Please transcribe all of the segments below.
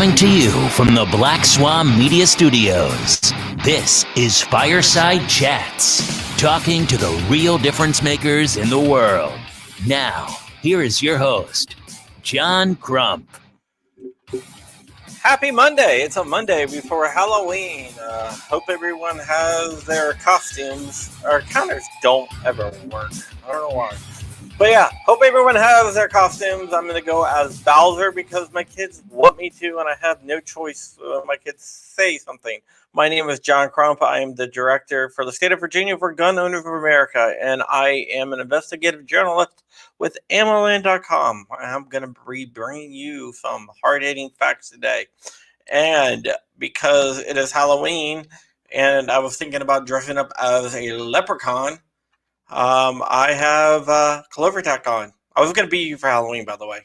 Coming to you from the Black Swan Media Studios, this is Fireside Chats, talking to the real difference makers in the world. Now, here is your host, John Crump. Happy Monday. It's a Monday before Halloween. Hope everyone has their costumes. Our counters don't ever work. I don't know why. But yeah, hope everyone has their costumes. I'm going to go as Bowser because my kids want me to, and I have no choice when my kids say something. My name is John Crump. I am the director for the state of Virginia for Gun Owners of America, and I am an investigative journalist with AmmoLand.com. I'm going to be bringing you some hard-hitting facts today. And because it is Halloween, and I was thinking about dressing up as a leprechaun, I have CloverTac on. I was going to be you for Halloween, by the way.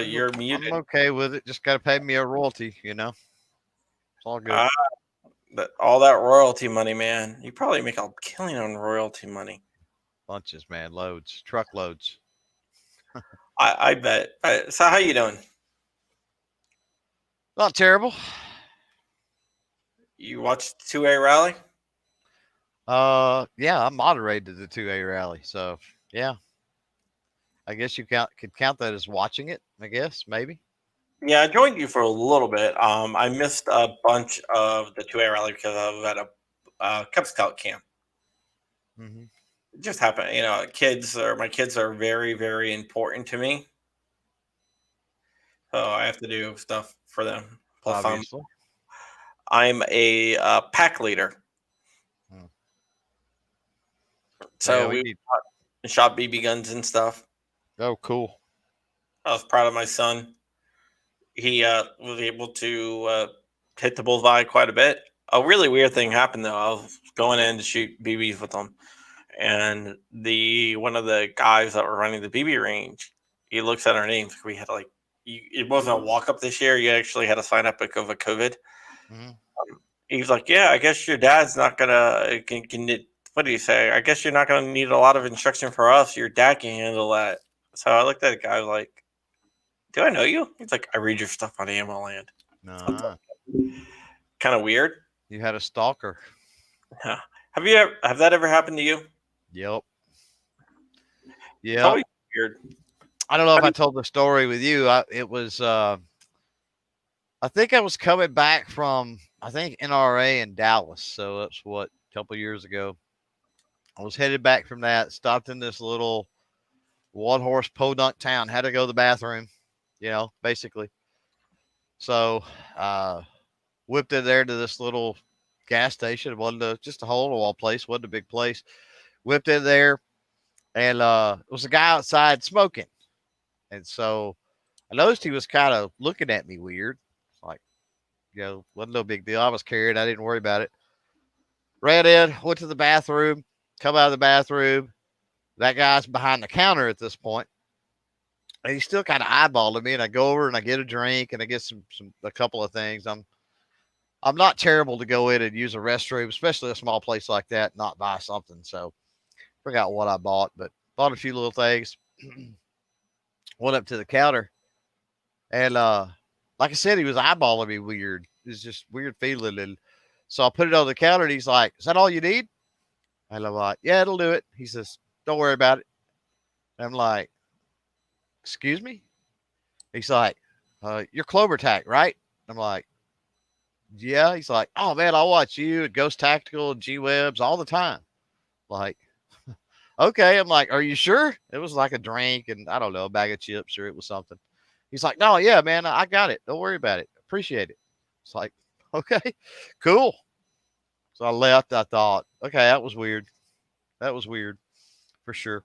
You're muted. I'm okay with it. Just got to pay me a royalty, you know. It's all good. All that royalty money, man. You probably make a killing on royalty money. Bunches, man. Loads. Truckloads. I bet. So how you doing? Not terrible. You watched the 2A rally? Yeah, I moderated the 2A rally. So, yeah. I guess you could count that as watching it, I guess, maybe. Yeah, I joined you for a little bit. I missed a bunch of the 2A rally because I was at a Cub Scout camp. Mm-hmm. It just happened. You know, my kids are very, very important to me. So I have to do stuff for them. Plus, Obviously. I'm a pack leader. So yeah, we shot BB guns and stuff. Oh, cool. I was proud of my son. He was able to hit the bullseye quite a bit. A really weird thing happened though. I was going in to shoot BBs with them, and one of the guys that were running the BB range, he looks at our names. We had it wasn't a walk up this year. You actually had to sign up because of COVID. Mm-hmm. He's like, "Yeah, I guess your dad's not gonna what do you say? I guess you're not gonna need a lot of instruction for us. Your dad can handle that." So I looked at the guy like, "Do I know you?" He's like, "I read your stuff on AmmoLand." Nah. Kind of weird. You had a stalker. Yeah. Have that ever happened to you? Yep. It's Yeah. always weird. I don't know if I told the story with you. It was I think I was coming back from NRA in Dallas. So that's a couple of years ago. I was headed back from that, stopped in this little one-horse podunk town, had to go to the bathroom, basically. So whipped in there to this little gas station. It wasn't just a hole-in-the-wall place, wasn't a big place. Whipped in there, and it was a guy outside smoking. And so I noticed he was kind of looking at me weird. Like, wasn't no big deal. I was carried. I didn't worry about it. Ran in, went to the bathroom, come out of the bathroom. That guy's behind the counter at this point. And he's still kind of eyeballing me. And I go over and I get a drink and I get a couple of things. I'm not terrible to go in and use a restroom, especially a small place like that, not buy something. So forgot what I bought, but bought a few little things. Went up to the counter. And like I said, he was eyeballing me weird. It was just weird feeling. And so I put it on the counter and he's like, "Is that all you need?" And I'm like, "Yeah, it'll do it." He says, "Don't worry about it." And I'm like, "Excuse me?" He's like, "You're CloverTac, right?" I'm like, "Yeah." He's like, "Oh man, I watch you at Ghost Tactical and G-Webs all the time." Like, okay. I'm like, "Are you sure?" It was like a drink and I don't know, a bag of chips or it was something. He's like, "No, yeah, man, I got it. Don't worry about it. Appreciate it." It's like, okay, cool. So I left. I thought, okay, that was weird. That was weird for sure.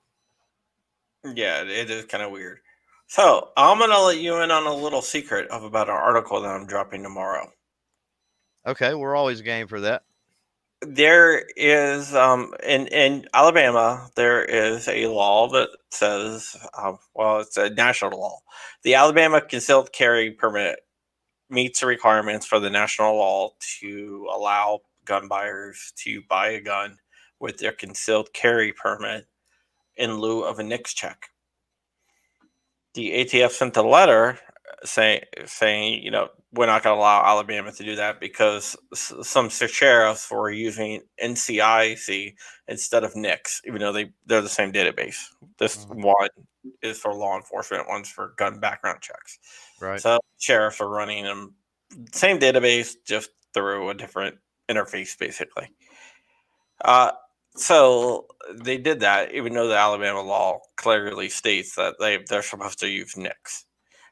Yeah, it is kind of weird. So I'm gonna let you in on a little secret about an article that I'm dropping tomorrow. Okay, we're always game for that. There is in Alabama there is a law that says it's a national law. The Alabama concealed carry permit meets the requirements for the national law to allow gun buyers to buy a gun with their concealed carry permit in lieu of a NICS check. the ATF sent a letter saying, we're not going to allow Alabama to do that because some sheriffs were using NCIC instead of NICS, even though they're the same database. This one is for law enforcement, one's for gun background checks. Right. So sheriffs are running them same database, just through a different interface, basically. So they did that, even though the Alabama law clearly states that they're supposed to use NICS.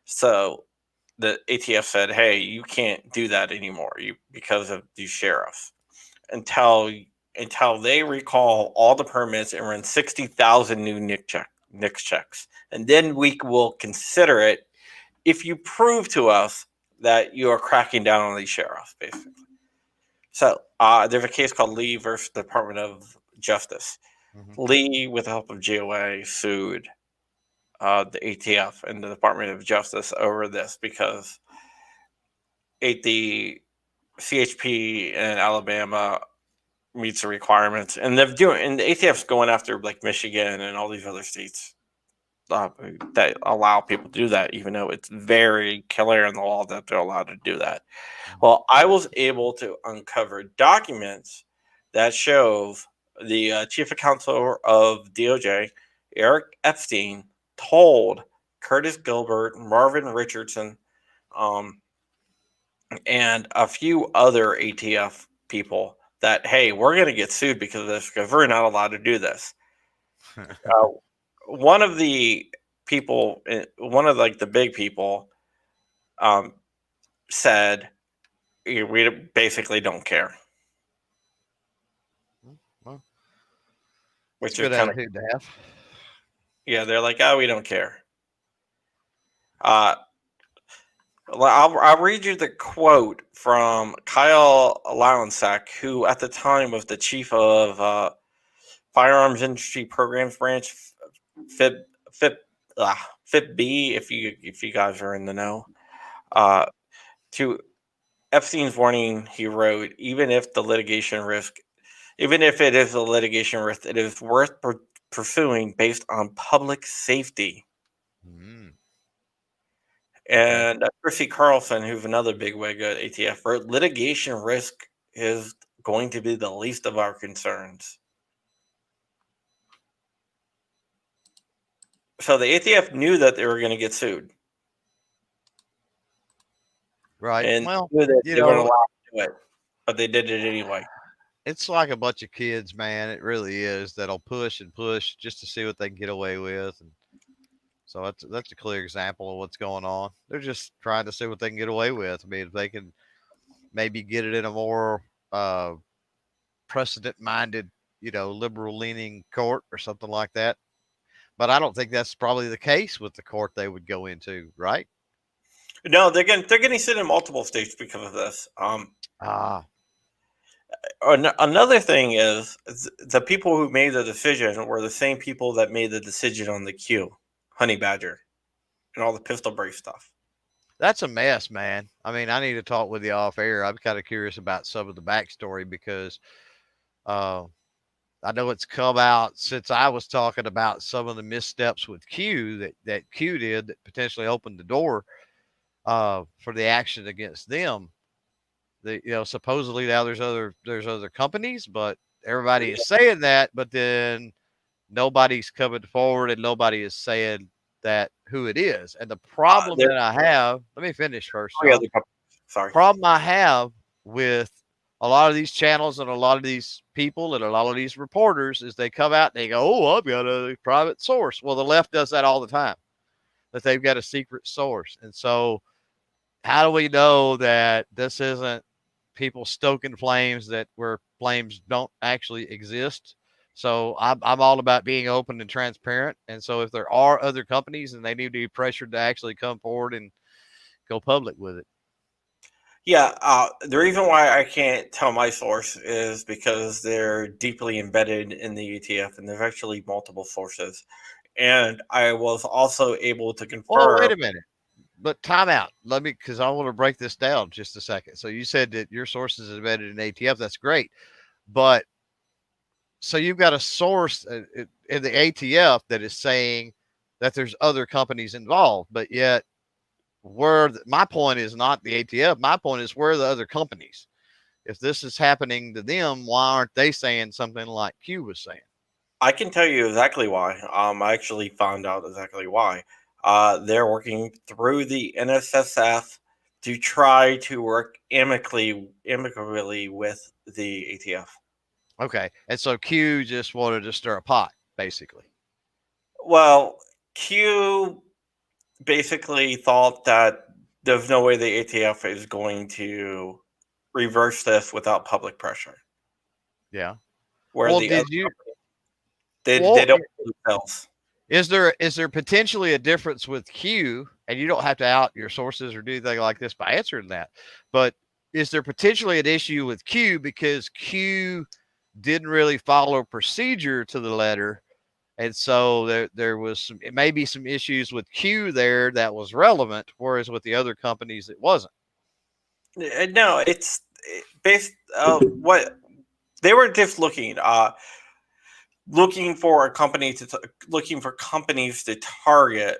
So the ATF said, "Hey, you can't do that anymore, because of these sheriffs until they recall all the permits and run 60,000 new NICS checks, and then we will consider it if you prove to us that you are cracking down on these sheriffs, basically." So there's a case called Lee versus Department of Justice. Lee, with the help of GOA, sued the ATF and the Department of Justice over this because the CHP in Alabama meets the requirements, and and the ATF's going after like Michigan and all these other states that allow people to do that, even though it's very clear in the law that they're allowed to do that. Well, I was able to uncover documents that show the chief of counsel of DOJ, Eric Epstein, told Curtis Gilbert, Marvin Richardson, and a few other ATF people that, hey, we're going to get sued because of this because we're not allowed to do this. One of the people, one of like the big people, said, we basically don't care. Well, which good is kind of, attitude to have. yeah, they're like, oh, we don't care. I'll read you the quote from Kyle Lowensack, who at the time was the chief of Firearms Industry Programs Branch, FIP, FIP-B, if you guys are in the know. To Epstein's warning, he wrote, even if it is a litigation risk, it is worth pursuing based on public safety. And Chrissy Carlson, who's another big wig at ATF, wrote, litigation risk is going to be the least of our concerns. So the ATF knew that they were going to get sued. Right. And well, knew that they weren't allowed to do it, but they did it anyway. It's like a bunch of kids, man. It really is, that'll push and push just to see what they can get away with. And so that's a clear example of what's going on. They're just trying to see what they can get away with. I mean, if they can maybe get it in a more precedent-minded, liberal-leaning court or something like that. But I don't think that's probably the case with the court they would go into, right? No, they're getting sued in multiple states because of this. Another thing is the people who made the decision were the same people that made the decision on the Q, Honey Badger, and all the pistol brace stuff. That's a mess, man. I mean, I need to talk with you off air. I'm kind of curious about some of the backstory because I know it's come out since I was talking about some of the missteps with Q that Q did that potentially opened the door for the action against them. Supposedly now there's other companies, but everybody is saying that, but then nobody's coming forward and nobody is saying that who it is. And the problem that I have, let me finish first. Sorry. Problem I have with a lot of these channels and a lot of these people and a lot of these reporters is they come out and they go, oh, I've got a private source. Well, the left does that all the time, that they've got a secret source. And so how do we know that this isn't people stoking flames where flames don't actually exist? So I'm all about being open and transparent. And so if there are other companies, and they need to be pressured to actually come forward and go public with it. Yeah, the reason why I can't tell my source is because they're deeply embedded in the ETF, and there's actually multiple sources. And I was also able to confirm. Oh, wait a minute. But time out. Because I want to break this down just a second. So you said that your source is embedded in ATF. That's great. But so you've got a source in the ATF that is saying that there's other companies involved, but yet my point is not the ATF. My point is, where are the other companies? If this is happening to them, why aren't they saying something like Q was saying? I can tell you exactly why. I actually found out exactly why. They're working through the NSSF to try to work amicably with the ATF. Okay. And so Q just wanted to stir a pot, basically. Well, Q basically thought that there's no way the ATF is going to reverse this without public pressure. Yeah. Where Well, the other did you? company, they Well, don't themselves. is there potentially a difference with Q? And you don't have to out your sources or do anything like this by answering that. But is there potentially an issue with Q because Q didn't really follow procedure to the letter? And so there was maybe some issues with Q there that was relevant, whereas with the other companies it wasn't. No, it's based. What they were just looking for a company looking for companies to target.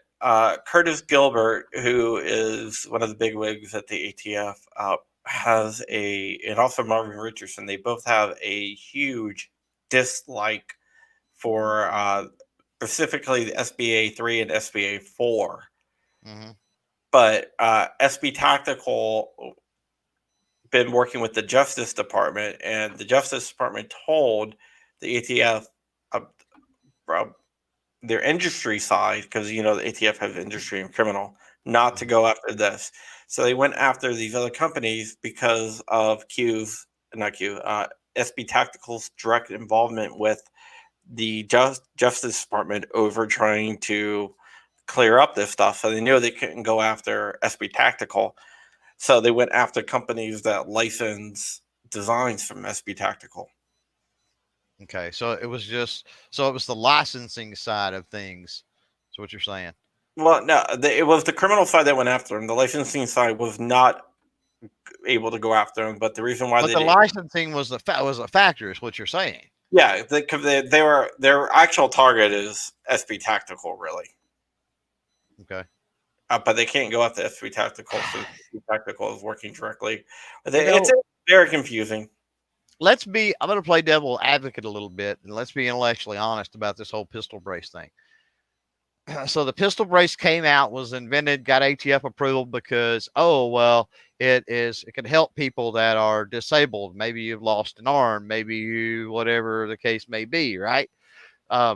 Curtis Gilbert, who is one of the big wigs at the ATF, has and also Marvin Richardson. They both have a huge dislike for specifically the SBA 3 and SBA 4. Mm-hmm. But SB Tactical been working with the Justice Department, and the Justice Department told the ATF their industry side, because the ATF has industry and criminal, not to go after this. So they went after these other companies because of SB Tactical's direct involvement with the Justice Department over trying to clear up this stuff. So they knew they couldn't go after SB Tactical. So they went after companies that license designs from SB Tactical. Okay, so it was the licensing side of things. That's what you're saying. Well, no, it was the criminal side that went after him. The licensing side was not able to go after him, but the reason why But they the did, licensing was a factor, is what you're saying. yeah, they were their actual target is SB Tactical, really. Okay. But they can't go after SB Tactical, so SB Tactical is working directly. You know, It's very confusing. I'm going to play devil advocate a little bit, and let's be intellectually honest about this whole pistol brace thing. So the pistol brace came out, was invented, got ATF approval because, it can help people that are disabled. Maybe you've lost an arm, maybe you, whatever the case may be, right?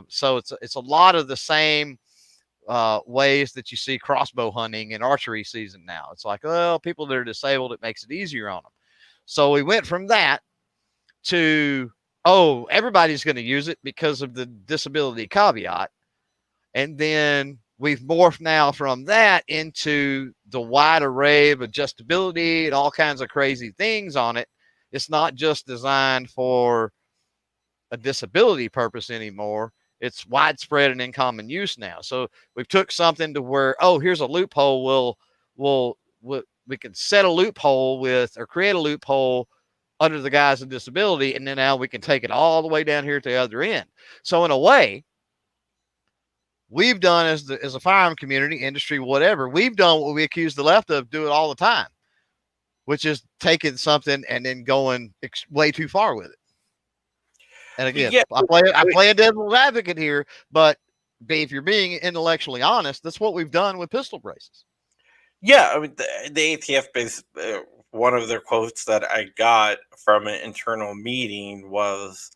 So it's a lot of the same ways that you see crossbow hunting and archery season now. It's like, well, people that are disabled, it makes it easier on them. So we went from that to, everybody's going to use it because of the disability caveat. And then we've morphed now from that into the wide array of adjustability and all kinds of crazy things on it. It's not just designed for a disability purpose anymore. It's widespread and in common use now. So we've took something to where, here's a loophole. We can set a loophole or create a loophole under the guise of disability, and then now we can take it all the way down here to the other end. So in a way, we've done as a firearm community, industry, whatever, we've done what we accuse the left of doing all the time, which is taking something and then going way too far with it. And again, Yeah. I play a devil's advocate here, but if you're being intellectually honest, that's what we've done with pistol braces. Yeah, I mean, the ATF base. One of their quotes that I got from an internal meeting was,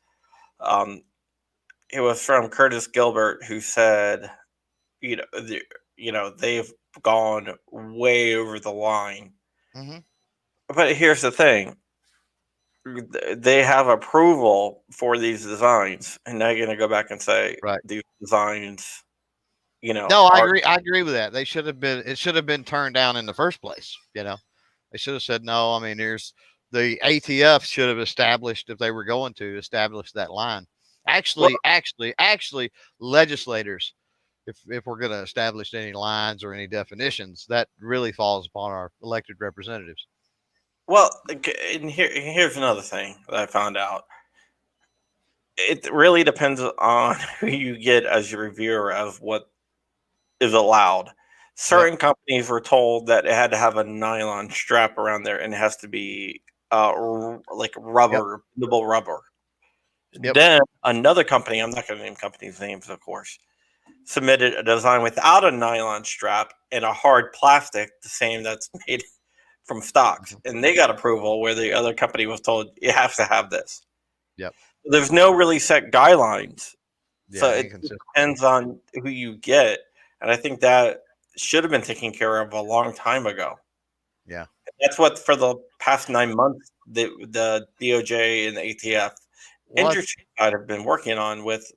it was from Curtis Gilbert, who said, they've gone way over the line. Mm-hmm. But here's the thing: they have approval for these designs, and now you're going to go back and say, right, these designs, No, I agree. I agree with that. It should have been turned down in the first place. They should have said no. I mean, the ATF should have established, if they were going to establish that line. Actually, legislators, if we're going to establish any lines or any definitions, that really falls upon our elected representatives. Well, and here's another thing that I found out. It really depends on who you get as your reviewer of what is allowed. Certain companies were told that it had to have a nylon strap around there and it has to be like rubber, bendable rubber. Yep. Then another company, I'm not going to name companies' names, of course, submitted a design without a nylon strap and a hard plastic, the same that's made from stocks. And they got approval where the other company was told, you have to have this. Yep. There's no really set guidelines. So Yeah, it inconsistent. depends on who you get. And I think that should have been taken care of a long time ago. Yeah. That's what for the past 9 months the DOJ and the ATF industry side have been working on with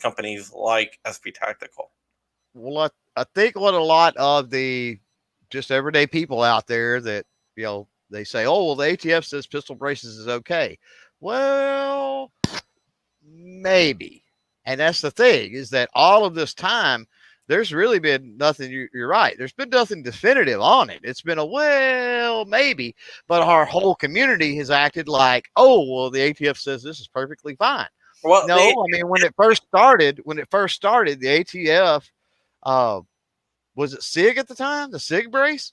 companies like SP Tactical. Well, I think what a lot of the just everyday people out there that, you know, they say, oh, well, the ATF says pistol braces is okay. Well, maybe. And that's the thing, is that all of this time, there's really been nothing. You're right. There's been nothing definitive on it. It's been a, well, maybe, but our whole community has acted like, oh, well, the ATF says this is perfectly fine. Well, No, I mean, when it first started, the ATF, was it SIG at the time, the SIG brace?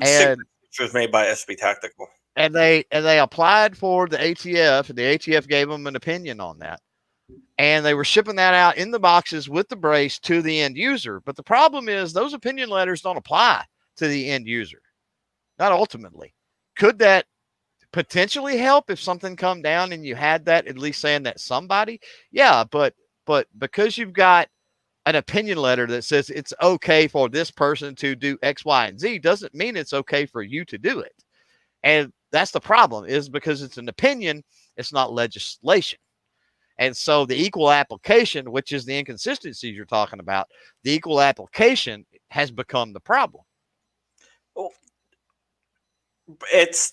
And which was made by SP Tactical. And they applied for the ATF, and the ATF gave them an opinion on that. And they were shipping that out in the boxes with the brace to the end user. But the problem is those opinion letters don't apply to the end user, not ultimately. Could that potentially help if something come down and you had that at least saying that somebody? Yeah, but because you've got an opinion letter that says it's okay for this person to do X, Y, and Z doesn't mean it's okay for you to do it. And that's the problem, is because it's an opinion, it's not legislation. And so the equal application, which is the inconsistencies you're talking about, the equal application has become the problem. Well,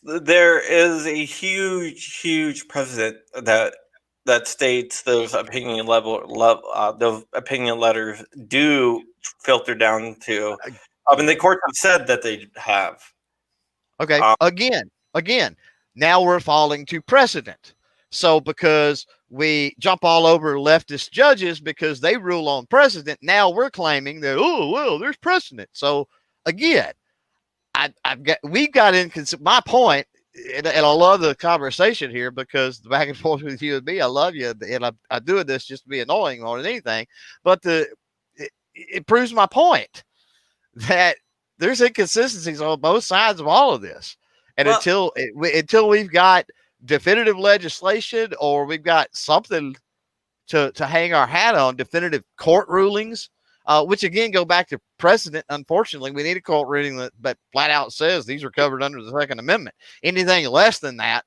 there is a huge precedent that states those opinion those opinion letters do filter down to. I mean, the courts have said that they have. Okay. Again, now we're falling to precedent. So because we jump all over leftist judges because they rule on precedent, now we're claiming that, oh, well, there's precedent. So again, we've got my point, and I love the conversation here because the back and forth with you and me, I love you, and I do this just to be annoying more than anything. But it proves my point that there's inconsistencies on both sides of all of this, and until we've got definitive legislation or we've got something to hang our hat on, definitive court rulings, which again go back to precedent. Unfortunately, we need a court ruling that flat out says these are covered under the Second Amendment. Anything less than that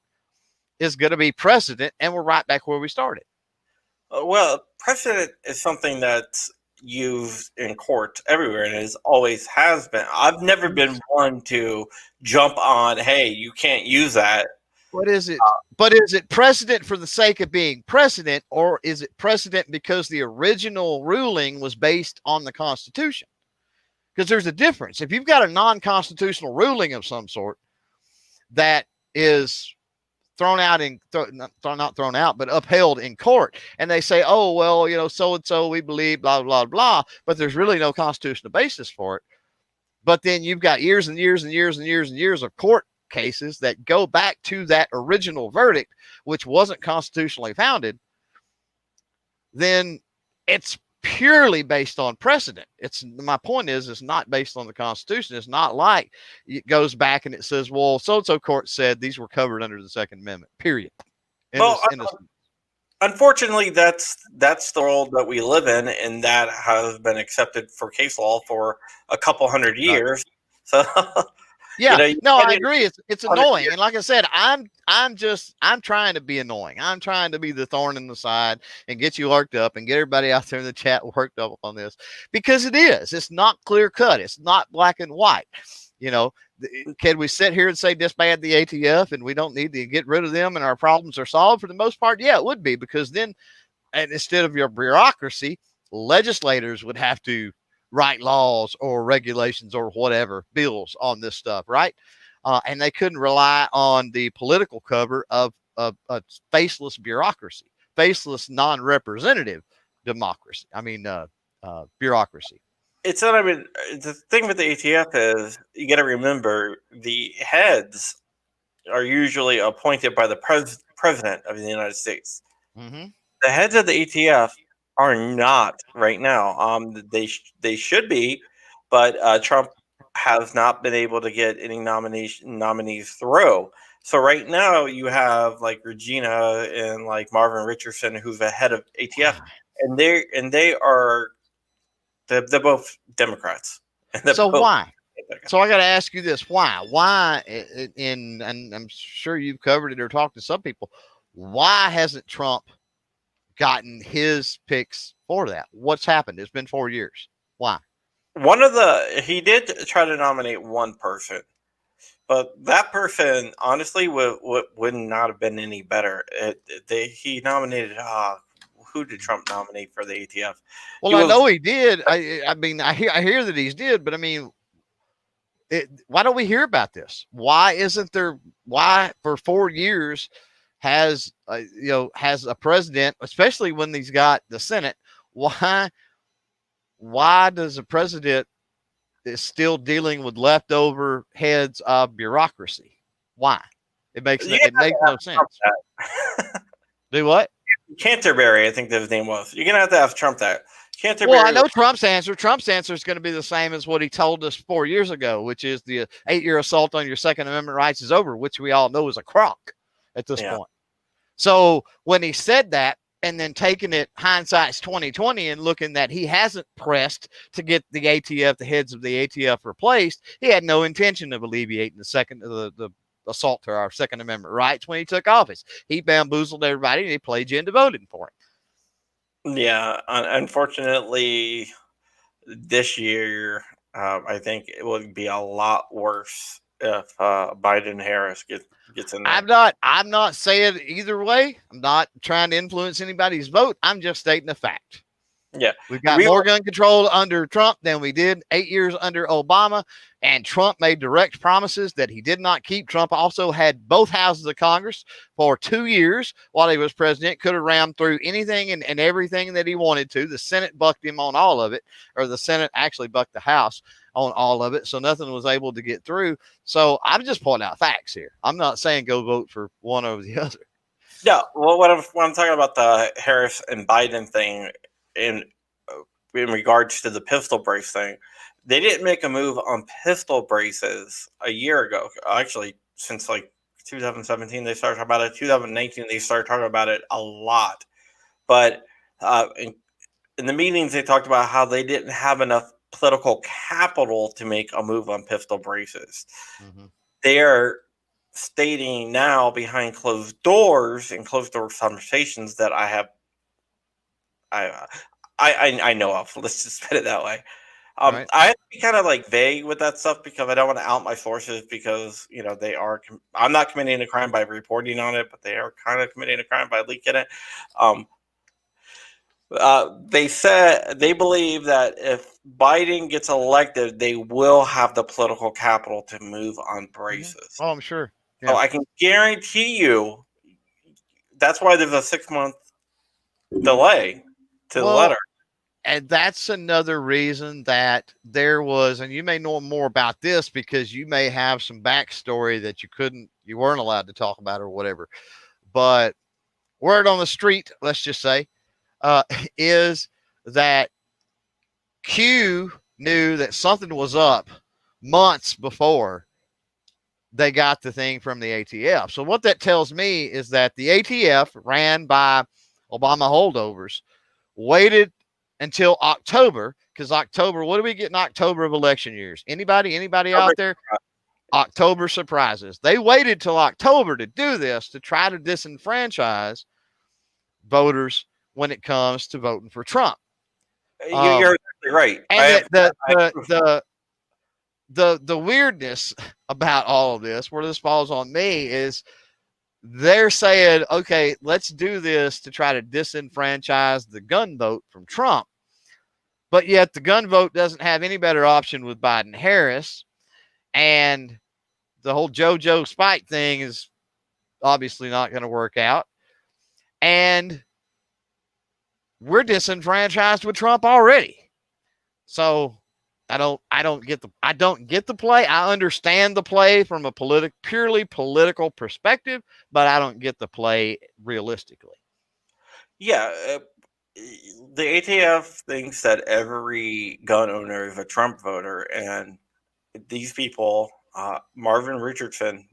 is going to be precedent, and we're right back where we started. Well, precedent is something that's used in court everywhere, and it always has been. I've never been one to jump on, hey, you can't use that. What is it? But is it precedent for the sake of being precedent, or is it precedent because the original ruling was based on the Constitution? Because there's a difference. If you've got a non-constitutional ruling of some sort that is thrown out not thrown out, but upheld in court, and they say, oh, well, you know, so-and-so, we believe, blah, blah, blah, but there's really no constitutional basis for it. But then you've got years and years and years and years and years of court cases that go back to that original verdict, which wasn't constitutionally founded, then it's purely based on precedent. My point is, it's not based on the Constitution. It's not like it goes back and it says, well, so-and-so court said these were covered under the Second Amendment, period. Unfortunately, that's the world that we live in, and that has been accepted for case law for a couple hundred years. So yeah, I agree. It's annoying. And like I said, I'm trying to be annoying. I'm trying to be the thorn in the side and get you worked up and get everybody out there in the chat worked up on this, because it's not clear cut. It's not black and white. You know, can we sit here and say disband the ATF and we don't need to get rid of them and our problems are solved? For the most part, yeah, it would be, because then, and instead of your bureaucracy, legislators would have to write laws or regulations or whatever, bills on this stuff, right? And they couldn't rely on the political cover of a faceless bureaucracy, faceless non-representative democracy. Bureaucracy. It's not. I mean, the thing with the ATF is you got to remember the heads are usually appointed by the president of the United States. Mm-hmm. The heads of the ATF are not right now. They should be, but Trump has not been able to get any nominees through. So right now you have like Regina and like Marvin Richardson, who's the head of ATF, and they're both Democrats, and they're So both. why? So I got to ask you this: Why? Why? And I'm sure you've covered it or talked to some people. Why hasn't Trump gotten his picks for that? What's happened? It's been 4 years. Why? He did try to nominate one person, but that person honestly would not have been any better. He nominated who did Trump nominate for the ATF? Well, I know he did. I mean, I hear that he's did, but I mean, why don't we hear about this? Why isn't there? Why for 4 years has has a president, especially when he's got the Senate? Why does the president is still dealing with leftover heads of bureaucracy? Why? It makes no sense. Do what? Canterbury, I think his name was. You're gonna have to ask Trump that. Canterbury. Well, I know Trump's answer. Trump's answer is going to be the same as what he told us 4 years ago, which is the 8-year assault on your Second Amendment rights is over, which we all know is a crock at this point. So when he said that, and then taking it hindsight's 2020 and looking that he hasn't pressed to get the ATF, the heads of the ATF replaced, he had no intention of alleviating the assault to our Second Amendment rights when he took office. He bamboozled everybody and he played you into voting for him. Yeah, unfortunately, this year I think it would be a lot worse if Biden Harris gets in there. I'm not saying either way. I'm not trying to influence anybody's vote. I'm just stating the fact. Yeah, we've got more gun control under Trump than we did 8 years under Obama, and Trump made direct promises that he did not keep. Trump also had both houses of Congress for 2 years while he was president, could have rammed through anything and everything that he wanted to. The Senate bucked him on all of it, or the Senate actually bucked the House on all of it, so nothing was able to get through. So I'm just pointing out facts here. I'm not saying go vote for one over the other. Yeah, well, when I'm talking about the Harris and Biden thing, in regards to the pistol brace thing, they didn't make a move on pistol braces a year ago. Actually, since like 2017, they started talking about it. 2019, they started talking about it a lot. But in the meetings, they talked about how they didn't have enough political capital to make a move on pistol braces. Mm-hmm. They are stating now behind closed doors and closed door conversations that I know of. Let's just put it that way. Right. I have to be kind of like vague with that stuff because I don't want to out my sources because I'm not committing a crime by reporting on it, but they are kind of committing a crime by leaking it. They said they believe that if Biden gets elected, they will have the political capital to move on braces. Mm-hmm. Oh, I'm sure. Yeah. So I can guarantee you that's why there's a 6-month delay to the letter. And that's another reason that there was, and you may know more about this because you may have some backstory that you weren't allowed to talk about or whatever. But word on the street, let's just say, is that Q knew that something was up months before they got the thing from the ATF. So what that tells me is that the ATF, ran by Obama holdovers, waited until October, because October, what do we get in October of election years? Anybody out there? October surprises. They waited till October to do this to try to disenfranchise voters when it comes to voting for Trump. You're exactly right. And the weirdness about all of this, where this falls on me, is they're saying, okay, let's do this to try to disenfranchise the gun vote from Trump. But yet the gun vote doesn't have any better option with Biden Harris. And the whole JoJo Spike thing is obviously not going to work out. And we're disenfranchised with Trump already. So I don't get the play. I understand the play from a purely political perspective, but I don't get the play realistically. Yeah, the ATF thinks that every gun owner is a Trump voter, and these people, Marvin Richardson,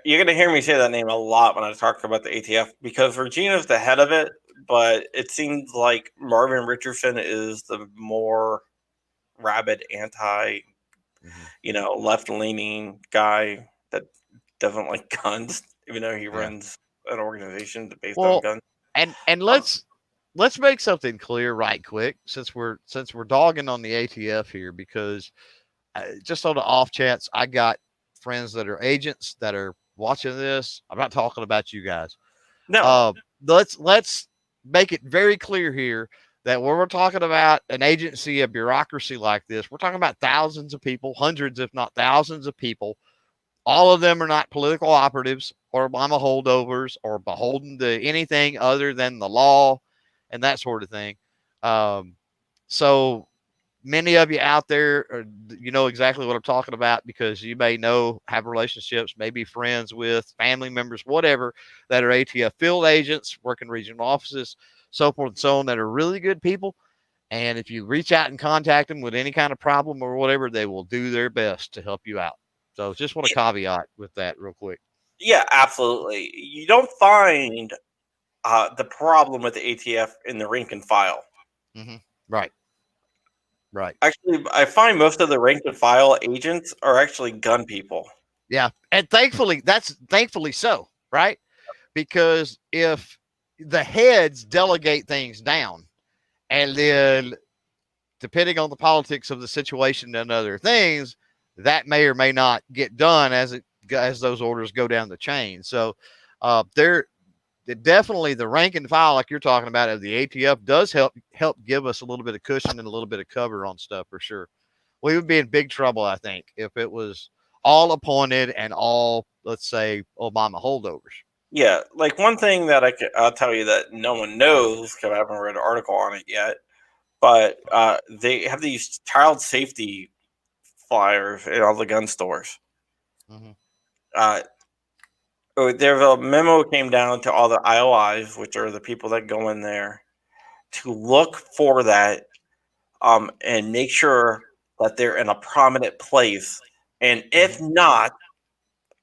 you're going to hear me say that name a lot when I talk about the ATF because Regina's the head of it, but it seems like Marvin Richardson is the more rabid anti, left leaning guy that doesn't like guns, even though he Yeah. runs an organization based on Well, guns. and let's make something clear right quick since we're dogging on the ATF here, because just on the off chance I got friends that are agents that are watching this. I'm not talking about you guys. No, Let's make it very clear here that when we're talking about an agency, a bureaucracy like this, we're talking about thousands of people, hundreds, if not thousands of people. All of them are not political operatives or Obama holdovers or beholden to anything other than the law and that sort of thing. So many of you out there, you know exactly what I'm talking about because you may have relationships, maybe friends with family members, whatever, that are ATF field agents, working regional offices, so forth and so on, that are really good people. And if you reach out and contact them with any kind of problem or whatever, they will do their best to help you out. So just want to caveat with that real quick. yeah, absolutely. You don't find the problem with the ATF in the rank and file. Mm-hmm. Right. Actually, I find most of the rank and file agents are actually gun people. Yeah. And thankfully so, right? Because if the heads delegate things down, and then depending on the politics of the situation and other things, that may or may not get done as those orders go down the chain. So they're definitely the rank and file, like you're talking about, of the ATF does help give us a little bit of cushion and a little bit of cover on stuff for sure. We would be in big trouble, I think, if it was all appointed and all, let's say, Obama holdovers. Yeah, like one thing that I'll tell you that no one knows because I haven't read an article on it yet, but they have these child safety flyers in all the gun stores. Mm-hmm. There's a memo came down to all the IOIs, which are the people that go in there, to look for that and make sure that they're in a prominent place. And if not,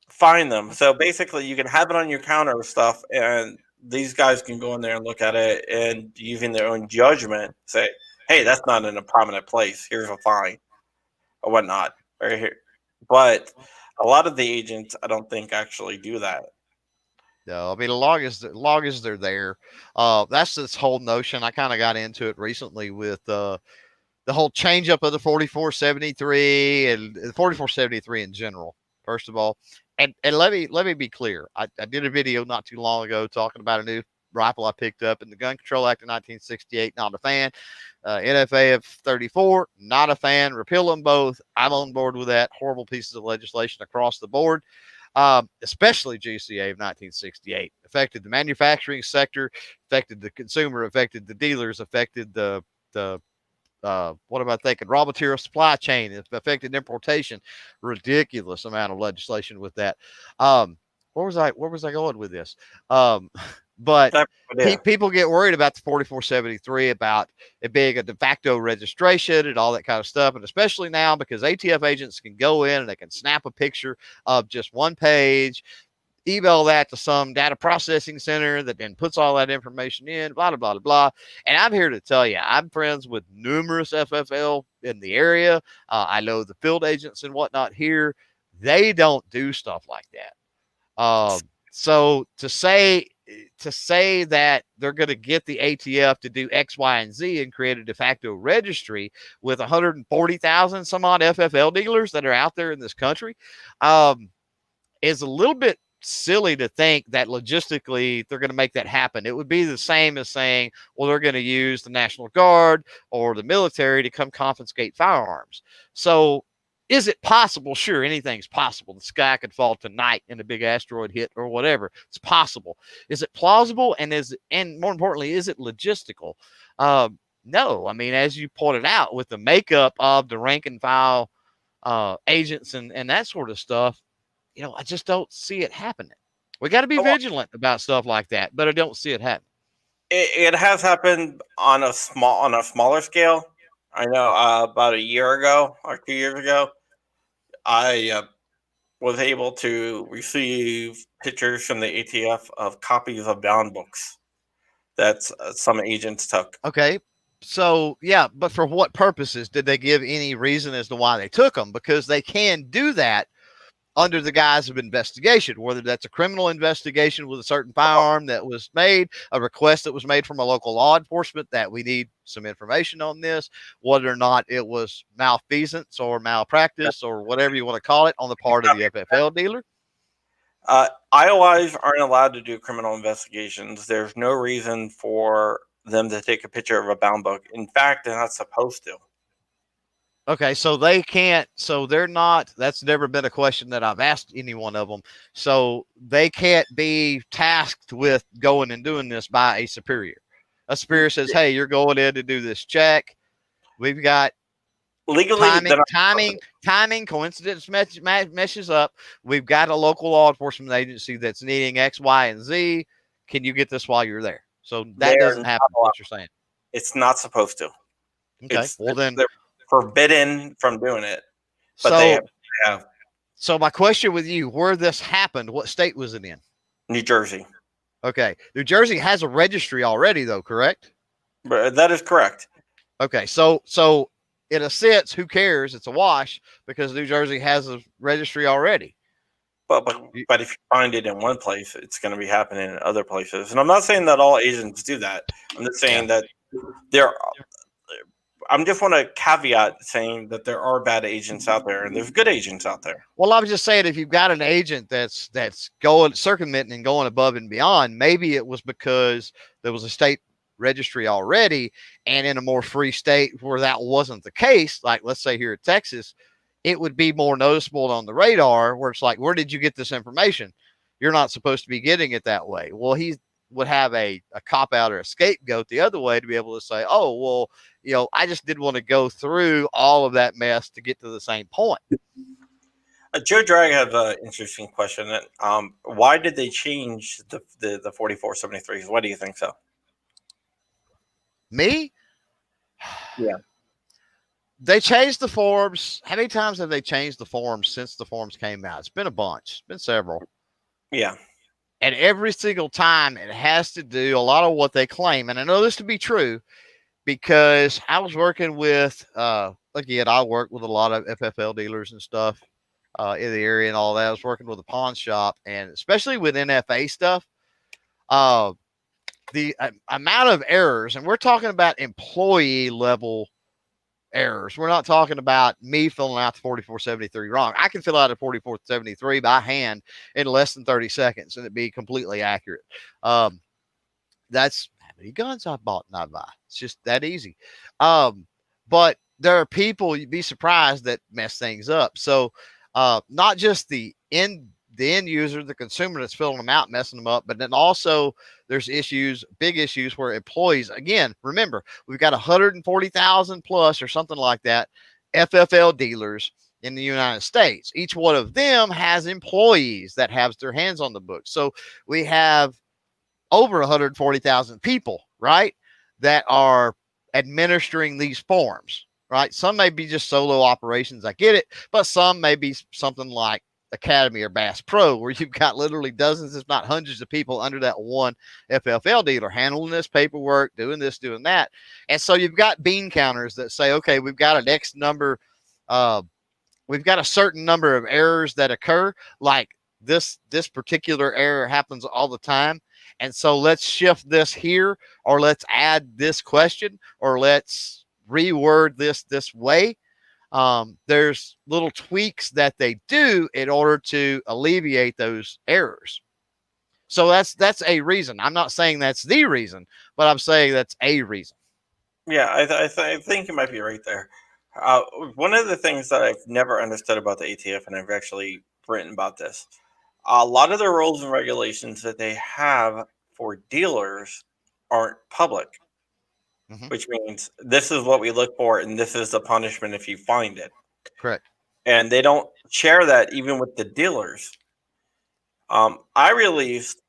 find them. So basically, you can have it on your counter of stuff, and these guys can go in there and look at it and using their own judgment say, hey, that's not in a prominent place. Here's a fine or whatnot. Right here. But a lot of the agents, I don't think, actually do that. No, I mean, as long as they're there, that's this whole notion. I kind of got into it recently with the whole change up of the 4473 and the 4473 in general, first of all. And let me be clear. I did a video not too long ago talking about a new rifle I picked up in the Gun Control Act of 1968. Not a fan. NFA of 34, not a fan. Repeal them both. I'm on board with that. Horrible pieces of legislation across the board. Especially GCA of 1968, affected the manufacturing sector, affected the consumer, affected the dealers, affected the what am I thinking? Raw material supply chain. It affected importation. Ridiculous amount of legislation with that. Where was I going with this? But people get worried about the 4473, about it being a de facto registration and all that kind of stuff. And especially now because ATF agents can go in and they can snap a picture of just one page, email that to some data processing center that then puts all that information in, blah, blah, blah, blah. And I'm here to tell you, I'm friends with numerous FFL in the area. I know the field agents and whatnot here. They don't do stuff like that. So to say that they're going to get the ATF to do X, Y, and Z and create a de facto registry with 140,000 some odd FFL dealers that are out there in this country is a little bit silly to think that logistically they're going to make that happen. It would be the same as saying, well, they're going to use the National Guard or the military to come confiscate firearms. So is it possible? Sure, anything's possible. The sky could fall tonight and a big asteroid hit or whatever. It's possible. Is it plausible? And more importantly, is it logistical? No, I mean, as you pointed out, with the makeup of the rank and file agents and that sort of stuff, I just don't see it happening. We got to be Oh, vigilant about stuff like that, but I don't see it happening. it has happened on a smaller scale. I know about a year ago or 2 years ago, I was able to receive pictures from the ATF of copies of bound books that some agents took. Okay. So, yeah, but for what purposes? Did they give any reason as to why they took them? Because they can do that under the guise of investigation, whether that's a criminal investigation with a certain firearm that was made, a request that was made from a local law enforcement that we need some information on this, whether or not it was malfeasance or malpractice or whatever you want to call it on the part of the FFL dealer. IOIs aren't allowed to do criminal investigations. There's no reason for them to take a picture of a bound book. In fact, they're not supposed to. Okay, so they can't, so they're not, that's never been a question that I've asked any one of them. So they can't be tasked with going and doing this by a superior. A superior says, hey, you're going in to do this check. We've got Legally, timing, coincidence meshes up. We've got a local law enforcement agency that's needing X, Y, and Z. Can you get this while you're there? So that doesn't happen, what you're saying. It's not supposed to. Okay, then they're forbidden from doing it. But so, they have. So my question with you, where this happened, what state was it in? New Jersey. Okay. New Jersey has a registry already, though, correct? That is correct. Okay. So in a sense, who cares? It's a wash because New Jersey has a registry already. But if you find it in one place, it's going to be happening in other places. And I'm not saying that all agents do that. I'm just saying that I'm just want to caveat saying that there are bad agents out there and there's good agents out there. Well, I was just saying, if you've got an agent that's going circumventing and going above and beyond, maybe it was because there was a state registry already, and in a more free state where that wasn't the case, like let's say here in Texas, it would be more noticeable on the radar where it's like, where did you get this information? You're not supposed to be getting it that way. Well, he would have a cop out or a scapegoat the other way to be able to say, oh, well, I just didn't want to go through all of that mess to get to the same point. Joe Drag has an interesting question. Why did they change the 4473s? Why do you think so? Me? Yeah. They changed the forms. How many times have they changed the forms since the forms came out? It's been a bunch. It's been several. Yeah. And every single time it has to do a lot of what they claim. And I know this to be true because I was working with, again, I work with a lot of FFL dealers and stuff in the area and all that. I was working with a pawn shop, and especially with NFA stuff, the amount of errors, and we're talking about employee level errors. We're not talking about me filling out the 4473 wrong. I can fill out a 4473 by hand in less than 30 seconds and it'd be completely accurate. That's how many guns I bought and I buy. It's just that easy. But there are people, you'd be surprised, that mess things up. So not just the end user, the consumer that's filling them out, messing them up, but then also there's big issues where employees, again, remember, we've got 140,000 plus or something like that FFL dealers in the United States. Each one of them has employees that have their hands on the book. So we have over 140,000 people, right, that are administering these forms, right? Some may be just solo operations. I get it. But some may be something like Academy or Bass Pro, where you've got literally dozens, if not hundreds of people under that one FFL dealer handling this paperwork, doing this, doing that. And so you've got bean counters that say, okay, we've got an X number. We've got a certain number of errors that occur. Like this particular error happens all the time. And so let's shift this here, or let's add this question, or let's reword this way. There's little tweaks that they do in order to alleviate those errors. So that's a reason. I'm not saying that's the reason, but I'm saying that's a reason. Yeah, I think you might be right there. One of the things that I've never understood about the ATF, and I've actually written about this, a lot of the rules and regulations that they have for dealers aren't public. Mhm. which means this is what we look for, and this is the punishment if you find it. Correct. And they don't share that even with the dealers. I released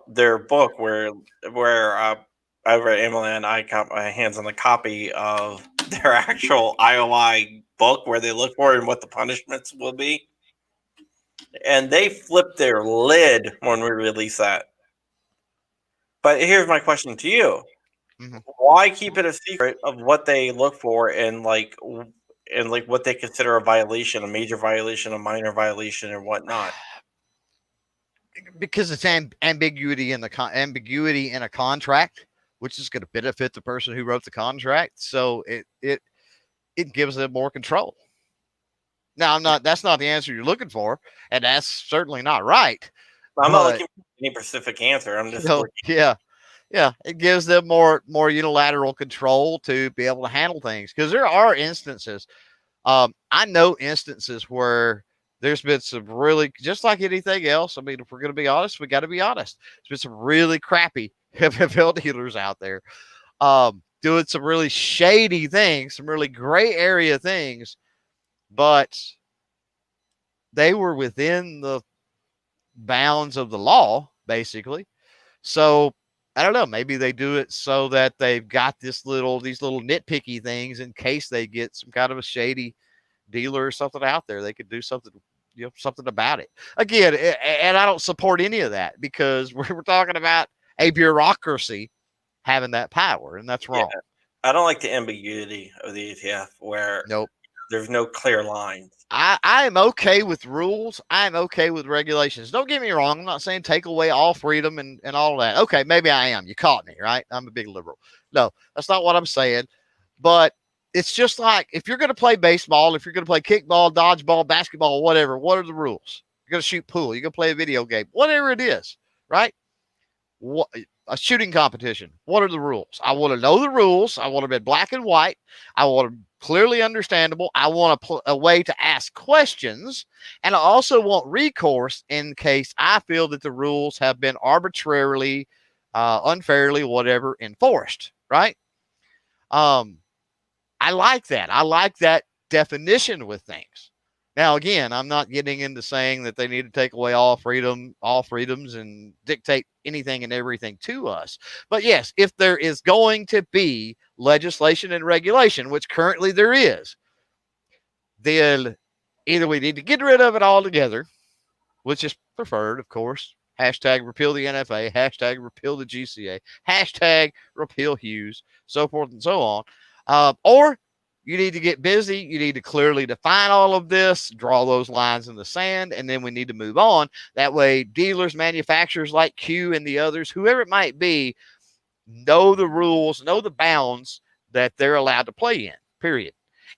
their book where over at Amaland I got my hands on a copy of their actual IOI book where they look for and what the punishments will be. And they flipped their lid when we released that. But here's my question to you: Mhm. why keep it a secret of what they look for and what they consider a violation, a major violation, a minor violation, or whatnot? Because it's ambiguity in the ambiguity in a contract, which is going to benefit the person who wrote the contract. So it gives them more control. Now, I'm not. That's not the answer you're looking for, and that's certainly not right. I'm not But looking for any specific answer. I'm just no, looking. yeah, it gives them more unilateral control to be able to handle things. Because there are instances. I know instances where there's been some really, just like anything else. I mean, if we're going to be honest, we got to be honest. There's been some really crappy FFL dealers out there doing some really shady things, some really gray area things, but they were within the bounds of the law, basically. So I don't know. Maybe they do it so that they've got these little nitpicky things in case they get some kind of a shady dealer or something out there. They could do something, something about it. Again, and I don't support any of that because we're talking about a bureaucracy having that power, and that's Yeah, wrong. I don't like the ambiguity of the ETF where Nope. there's no clear lines. I am okay with rules. I am okay with regulations. Don't get me wrong. I'm not saying take away all freedom and all of that. Okay, maybe I am. You caught me, right? I'm a big liberal. No, that's not what I'm saying. But it's just like if you're going to play baseball, if you're going to play kickball, dodgeball, basketball, whatever, what are the rules? You're going to shoot pool. You're going to play a video game, whatever it is, right? What a shooting competition. What are the rules? I want to know the rules. I want them in black and white. I want them clearly understandable. I want a way to ask questions. And I also want recourse in case I feel that the rules have been arbitrarily, unfairly, whatever, enforced, right? Um, I like that. I like that definition with things. Now, again, I'm not getting into saying that they need to take away all freedoms and dictate anything and everything to us. But yes, if there is going to be legislation and regulation, which currently there is, then either we need to get rid of it altogether, which is preferred, of course. Hashtag repeal the NFA, hashtag repeal the GCA, hashtag repeal Hughes, so forth and so on. Or you need to get busy. You need to clearly define all of this, draw those lines in the sand, and then we need to move on. That way, dealers, manufacturers like Q and the others, whoever it might be, know the rules, know the bounds that they're allowed to play in, period.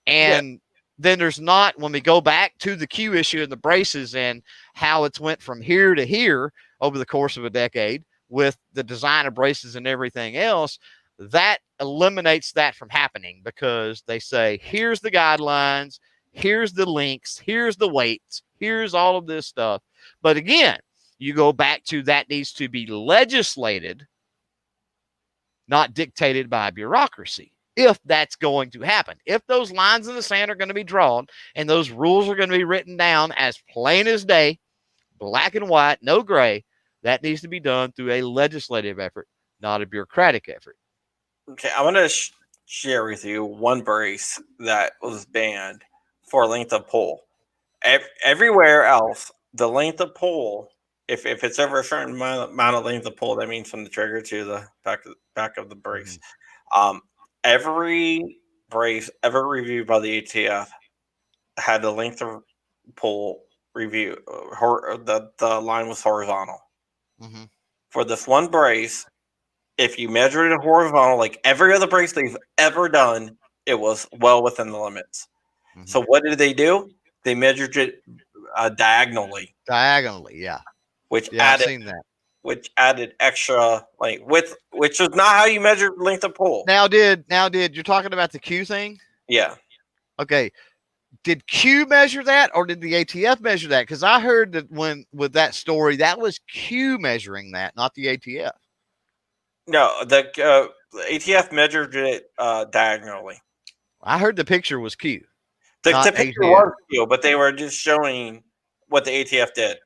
Yeah, And then there's not, when we go back to the Q issue and the braces and how it's went from here to here over the course of a decade with the design of braces and everything else, that eliminates that from happening because they say, here's the guidelines, here's the links, here's the weights, here's all of this stuff. But again, you go back to that needs to be legislated, not dictated by bureaucracy. If that's going to happen, if those lines in the sand are going to be drawn and those rules are going to be written down as plain as day, black and white, no gray, that needs to be done through a legislative effort, not a bureaucratic effort. okay, I want to share with you one brace that was banned for length of pull. Everywhere else, the length of pull, if it's over a certain amount of length of pull, that means from the trigger to the back of the brace. Every brace ever reviewed by the ATF had the length of pull review. The line was horizontal. Mm-hmm. For this one brace, if you measure it horizontal, like every other brace they've ever done, it was well within the limits. Mm-hmm. So what did they do? They measured it diagonally. Diagonally, yeah. Which I've seen that. Which added extra width, which is not how you measure length of pull. Now did you're talking about the Q thing? Yeah. Okay. Did Q measure that or did the ATF measure that? Because I heard that with that story, that was Q measuring that, not the ATF. No, ATF measured it diagonally. I heard the picture was Q. The Not picture ATF. was Q, but they were just showing what the ATF did.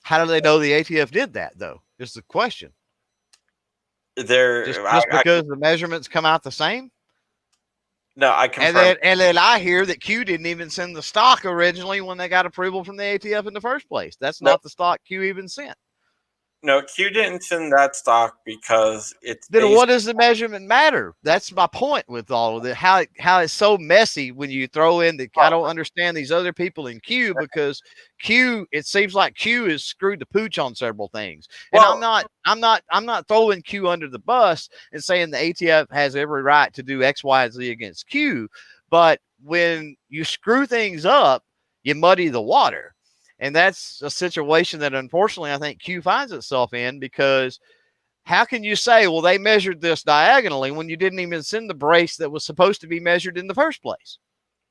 How do they know the ATF did that, though? Is the question. Just because the measurements come out the same? No, I confirm. And then I hear that Q didn't even send the stock originally when they got approval from the ATF in the first place. That's not the stock Q even sent. No, Q didn't send that stock because it's. Then what does the measurement matter? That's my point with all of it. How it's so messy when you throw in the. I don't understand these other people in Q, because Q, it seems like Q is screwed the pooch on several things. And I'm not throwing Q under the bus and saying the ATF has every right to do X, Y, and Z against Q. But when you screw things up, you muddy the water. And that's a situation that, unfortunately, I think Q finds itself in, because how can you say, well, they measured this diagonally when you didn't even send the brace that was supposed to be measured in the first place?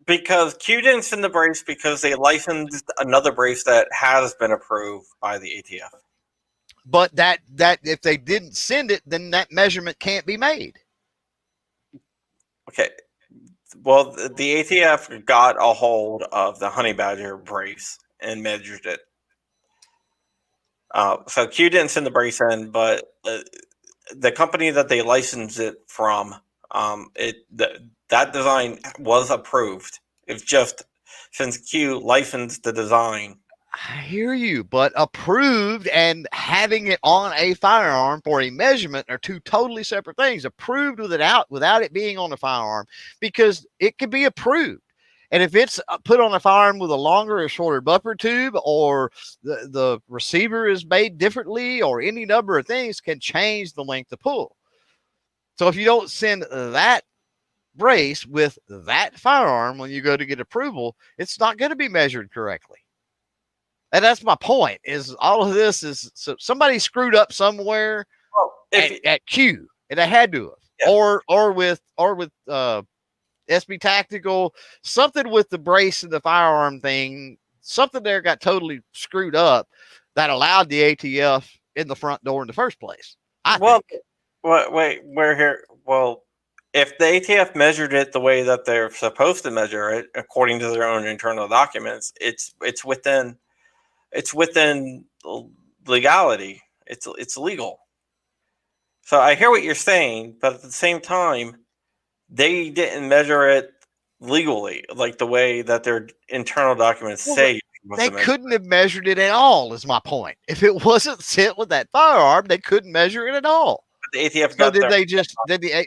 Because Q didn't send the brace because they licensed another brace that has been approved by the ATF. But that if they didn't send it, then that measurement can't be made. Okay. Well, the ATF got a hold of the honey badger brace and measured it. So Q didn't send the brace in, but the company that they licensed it from, that design was approved. It's just since Q licensed the design. I hear you, but approved and having it on a firearm for a measurement are two totally separate things. Approved without it being on a firearm, because it could be approved. And if it's put on a firearm with a longer or shorter buffer tube, or the receiver is made differently, or any number of things can change the length of pull. So if you don't send that brace with that firearm when you go to get approval, it's not going to be measured correctly. And that's my point, is all of this is somebody screwed up somewhere at Q, and they had to have, yeah. or with SB Tactical, something with the brace and the firearm thing, something there got totally screwed up that allowed the ATF in the front door in the first place. Wait, we're here. Well, if the ATF measured it the way that they're supposed to measure it, according to their own internal documents, it's within legality. It's legal. So I hear what you're saying, but at the same time, they didn't measure it legally, like the way that their internal documents say. They couldn't have measured it at all, is my point. If it wasn't sent with that firearm, they couldn't measure it at all. But the ATF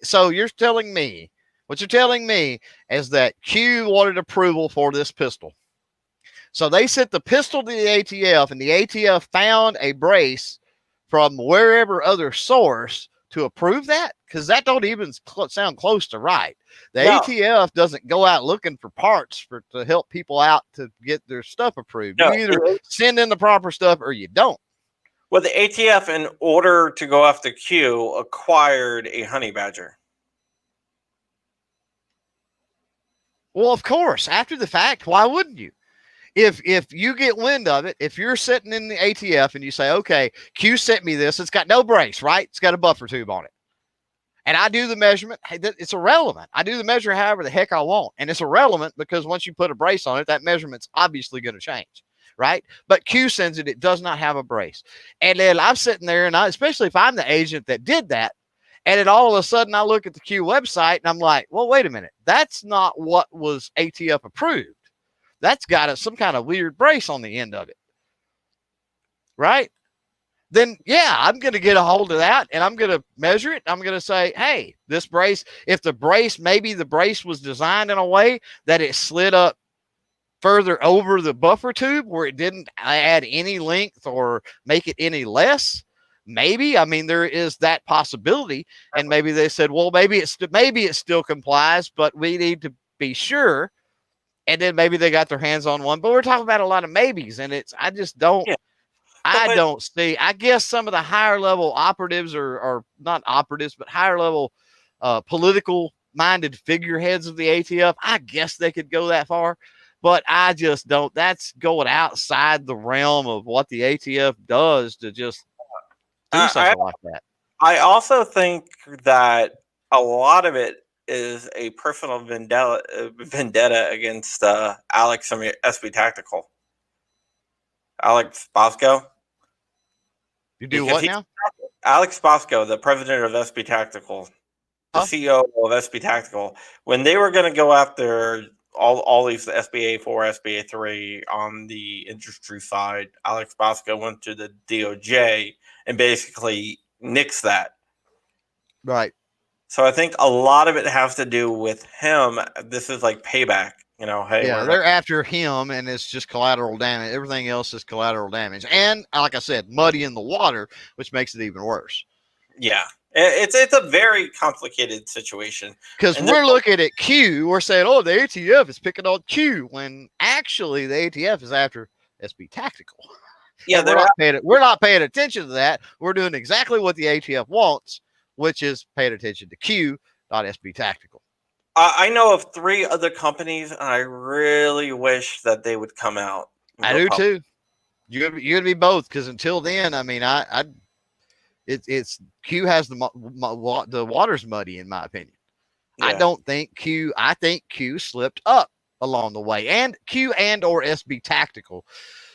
So you're telling me, what you're telling me is that Q wanted approval for this pistol. So they sent the pistol to the ATF, and the ATF found a brace from wherever other source to approve that? Because that don't even sound close to right. The ATF doesn't go out looking for parts to help people out to get their stuff approved. You either send in the proper stuff or you don't. Well, the ATF, in order to go after Q, acquired a honey badger. Well, of course, after the fact, why wouldn't you? If you get wind of it, if you're sitting in the ATF and you say, okay, Q sent me this, it's got no brace, right? It's got a buffer tube on it. And I do the measurement. Hey, it's irrelevant. I do the measure however the heck I want. And it's irrelevant because once you put a brace on it, that measurement's obviously going to change, right? But Q sends it, it does not have a brace. And then I'm sitting there, and especially if I'm the agent that did that, and then all of a sudden I look at the Q website and I'm like, well, wait a minute. That's not what was ATF approved. That's got some kind of weird brace on the end of it, right? Then, yeah, I'm going to get a hold of that, and I'm going to measure it. I'm going to say, hey, this brace, maybe the brace was designed in a way that it slid up further over the buffer tube where it didn't add any length or make it any less. Maybe, I mean, there is that possibility. And maybe they said, well, maybe it still complies, but we need to be sure. And then maybe they got their hands on one, but we're talking about a lot of maybes, and I don't see. I guess some of the higher level operatives are not operatives, but higher level political minded figureheads of the ATF. I guess they could go that far, but I just don't. That's going outside the realm of what the ATF does to just do I something like that. I also think that a lot of it is a personal vendetta against Alex from SB Tactical, Alex Bosco, You do because what he's now? Alex Bosco, the president of SB Tactical, the Huh? CEO of SB Tactical. When they were going to go after all these SBA 4, SBA 3 on the industry side, Alex Bosco went to the DOJ and basically nixed that. Right. So I think a lot of it has to do with him. This is like payback. Hey, Yeah, they're after him, and it's just collateral damage. Everything else is collateral damage, and like I said, muddy in the water, which makes it even worse. yeah, it's a very complicated situation. Because And we're looking at Q, we're saying, oh, the ATF is picking on Q, when actually the ATF is after SB Tactical. yeah, And we're not paying attention to that. We're doing exactly what the ATF wants, which is paying attention to Q, not SB Tactical. I know of 3 other companies, and I really wish that they would come out. I do too. You're gonna be both, because until then, I mean, it's Q has the water's muddy, in my opinion. Yeah. I think Q slipped up along the way, and Q and or SB Tactical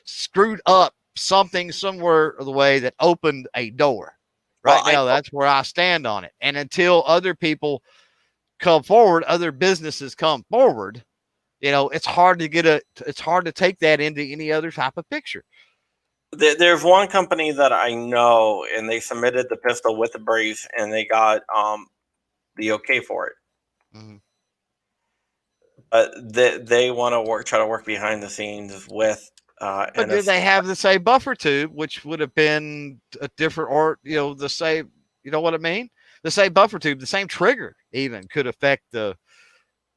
screwed up something somewhere the way that opened a door. Right now, that's where I stand on it. And until other people come forward, other businesses come forward, it's hard to take that into any other type of picture. There's one company that I know, and they submitted the pistol with the brace, and they got the okay for it. Mm-hmm. But they want to try to work behind the scenes with. But did they have the same buffer tube, which would have been a different, or the same? You know what I mean? The same buffer tube, the same trigger, even could affect the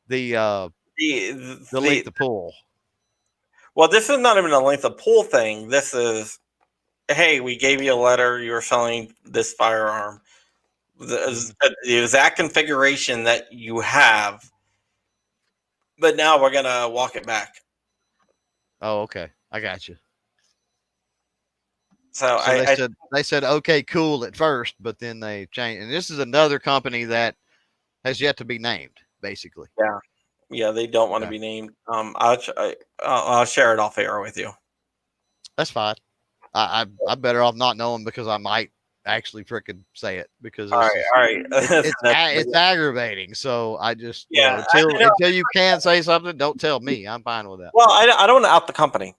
length of pull. Well, this is not even a length of pull thing. This is, hey, we gave you a letter. You were selling this firearm, the exact configuration that you have, but now we're gonna walk it back. Oh, okay, I got you. So they said okay, cool at first, but then they changed. And this is another company that has yet to be named, basically. Yeah, they don't want to be named. I'll share it off air with you. That's fine. I'm better off not knowing, because I might actually freaking say it, because all right. It's aggravating. So I just until you can say something, don't tell me. I'm fine with that. Well, I don't want to out the company.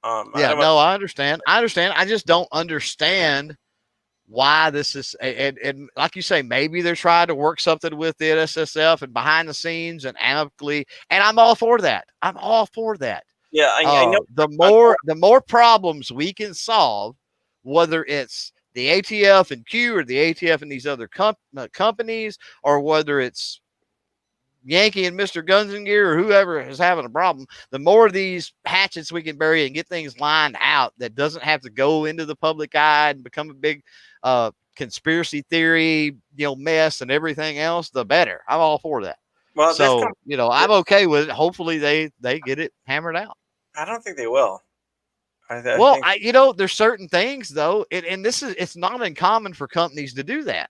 I understand. I just don't understand why this is, and like you say, maybe they're trying to work something with the NSSF and behind the scenes and amicably, and I'm all for that. Yeah, I know. The more problems we can solve, whether it's the ATF and Q, or the ATF and these other companies, or whether it's Yankee and Mr. Guns and Gear, or whoever is having a problem, the more of these hatchets we can bury and get things lined out that doesn't have to go into the public eye and become a big conspiracy theory, mess and everything else, the better. I'm all for that. Well, so I'm okay with it. Hopefully they get it hammered out. I don't think they will. There's certain things though, and it's not uncommon for companies to do that.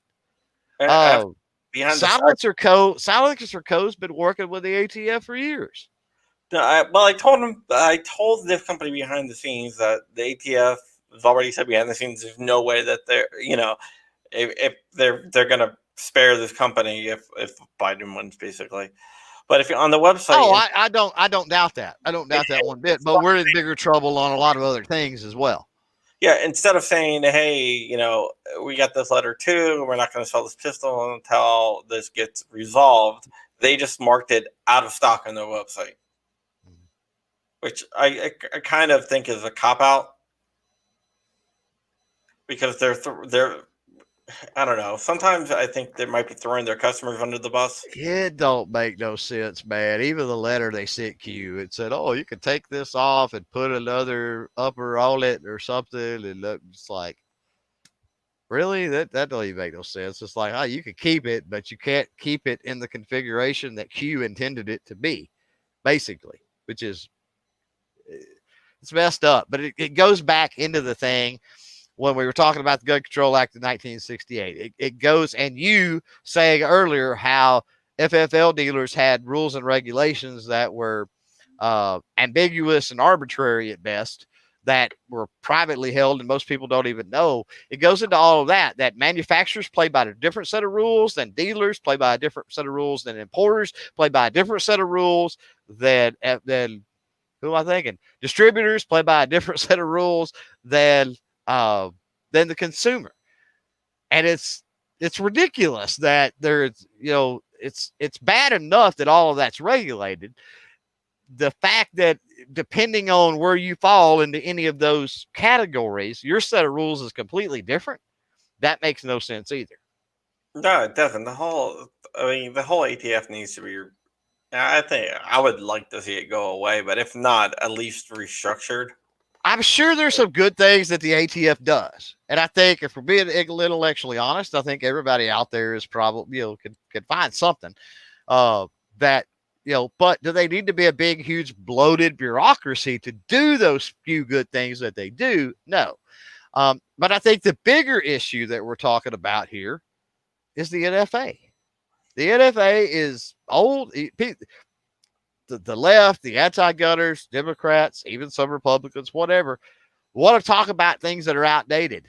Silencer Co's been working with the ATF for years. I told this company behind the scenes that the ATF has already said behind the scenes there's no way that they're if they're gonna spare this company if Biden wins, basically. But if you're on the website, I don't doubt that. I don't doubt that one bit. But we're in bigger trouble on a lot of other things as well. Yeah, instead of saying, hey, we got this letter too, we're not going to sell this pistol until this gets resolved, they just marked it out of stock on their website, which I kind of think is a cop-out, because they're I don't know. Sometimes I think they might be throwing their customers under the bus. It don't make no sense, man. Even the letter they sent you, it said, "Oh, you can take this off and put another upper on it or something." And it's like, really, that don't even make no sense. It's like, oh, you can keep it, but you can't keep it in the configuration that Q intended it to be, basically, which is it's messed up. But it goes back into the thing when we were talking about the Gun Control Act of 1968. It goes, and you saying earlier how FFL dealers had rules and regulations that were ambiguous and arbitrary at best, that were privately held and most people don't even know. It goes into all of that, that manufacturers play by a different set of rules than dealers, play by a different set of rules than importers, play by a different set of rules than who am I thinking? Distributors play by a different set of rules than the consumer. And it's ridiculous that there's, it's bad enough that all of that's regulated. The fact that depending on where you fall into any of those categories, your set of rules is completely different. That makes no sense either. No, it doesn't. The whole ATF needs to be. I think I would like to see it go away, but if not, at least restructured. I'm sure there's some good things that the ATF does. And I think if we're being intellectually honest, I think everybody out there is probably, could find something that, but do they need to be a big, huge, bloated bureaucracy to do those few good things that they do? No. But I think the bigger issue that we're talking about here is the NFA. The NFA is old. The left, the anti-gunners, Democrats, even some Republicans, whatever, want to talk about things that are outdated.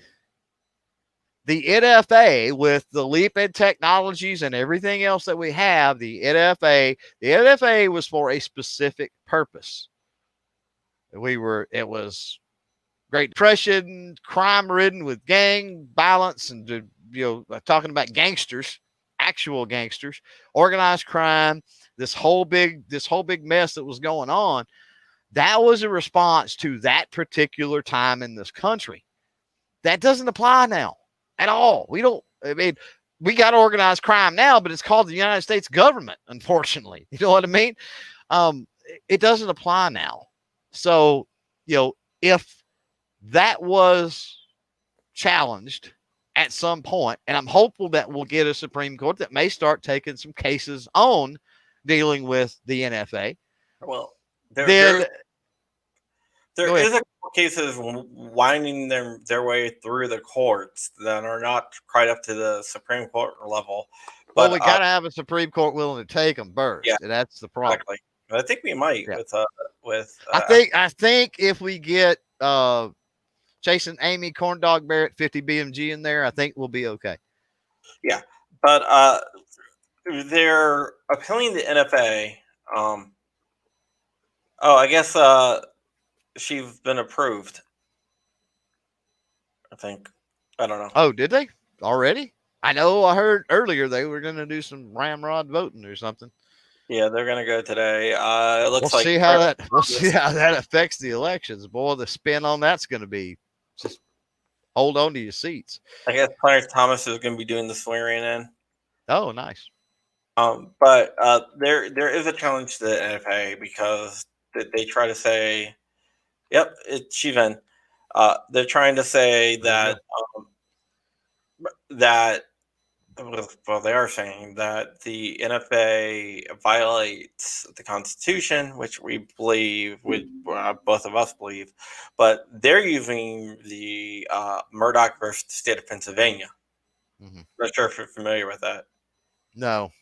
The NFA, with the leap in technologies and everything else that we have, the NFA was for a specific purpose. It was Great Depression, crime ridden with gang violence and, talking about gangsters, actual gangsters, organized crime, this whole big mess that was going on. That was a response to that particular time in this country. That doesn't apply now at all. We got organized crime now, but it's called the United States government, unfortunately. You know what I mean? It doesn't apply now. So, if that was challenged at some point, and I'm hopeful that we'll get a Supreme Court that may start taking some cases on dealing with the NFA. Well, there is a couple cases winding their way through the courts that are not quite up to the Supreme Court level. But we got to have a Supreme Court willing to take them first. Yeah, and that's the problem. Exactly. I think we might with. I think if we get Jason Amy Corndog Barrett 50 BMG in there, I think we'll be okay. Yeah, but they're appealing the NFA. I guess she's been approved. I think. I don't know. Oh, did they already? I know. I heard earlier they were going to do some ramrod voting or something. Yeah, they're going to go today. It looks like we'll see how that affects the elections. Boy, the spin on that's going to be just hold on to your seats. I guess Clarence Thomas is going to be doing the swearing in. Oh, nice. But there is a challenge to the NFA because they try to say, "Yep, she's in." They're trying to say that they are saying that the NFA violates the Constitution, which we believe, both of us believe, but they're using the Murdoch versus the state of Pennsylvania. Mm-hmm. Not sure if you're familiar with that. No.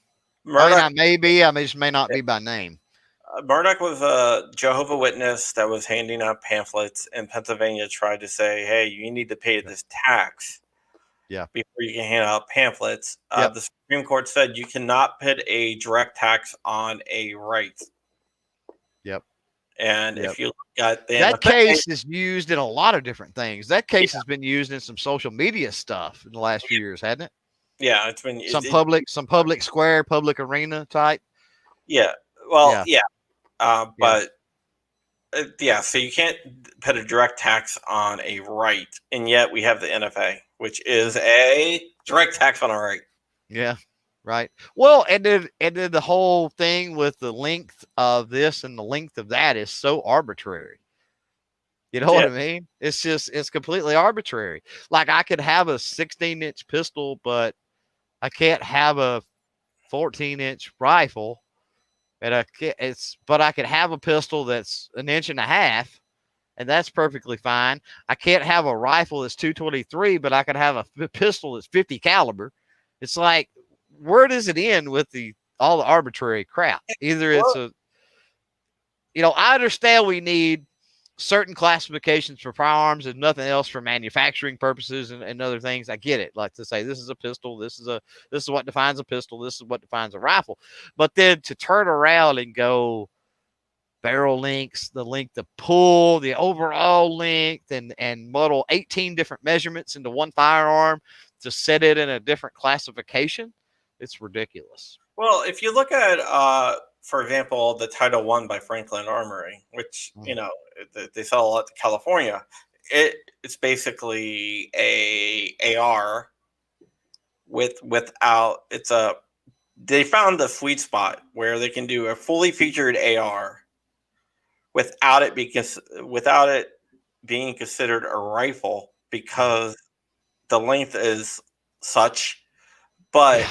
Murdoch, I just may not be by name. Murdoch was a Jehovah's Witness that was handing out pamphlets, and Pennsylvania tried to say, "Hey, you need to pay this tax." Yeah. Before you can hand out pamphlets. The Supreme Court said you cannot put a direct tax on a right. Yep. And if you look at that case is used in a lot of different things. That case has been used in some social media stuff in the last few years, hasn't it? Yeah, it's been some public square, public arena type. Yeah. Well, yeah. But so you can't put a direct tax on a right, and yet we have the NFA, which is a direct tax on a right. Yeah, right. Well, and then the whole thing with the length of this and the length of that is so arbitrary. You know what I mean? It's completely arbitrary. Like I could have a 16-inch pistol, but I can't have a 14-inch rifle. And I could have a pistol that's 1.5 inches, and that's perfectly fine. I can't have a rifle that's 223, but I can have a pistol that's 50 caliber. It's like, where does it end with all the arbitrary crap? Either it's Well, I understand we need certain classifications for firearms and nothing else for manufacturing purposes and other things. I get it. Like to say this is a pistol, this is what defines a pistol, this is what defines a rifle. But then to turn around and go barrel lengths, the length of pull, the overall length, and muddle 18 different measurements into one firearm to set it in a different classification, it's ridiculous. well, if you look at, for example, the Title One by Franklin Armory, which they sell a lot to California, it's basically a AR without it's a they found the sweet spot where they can do a fully featured AR without it being considered a rifle because the length is such, but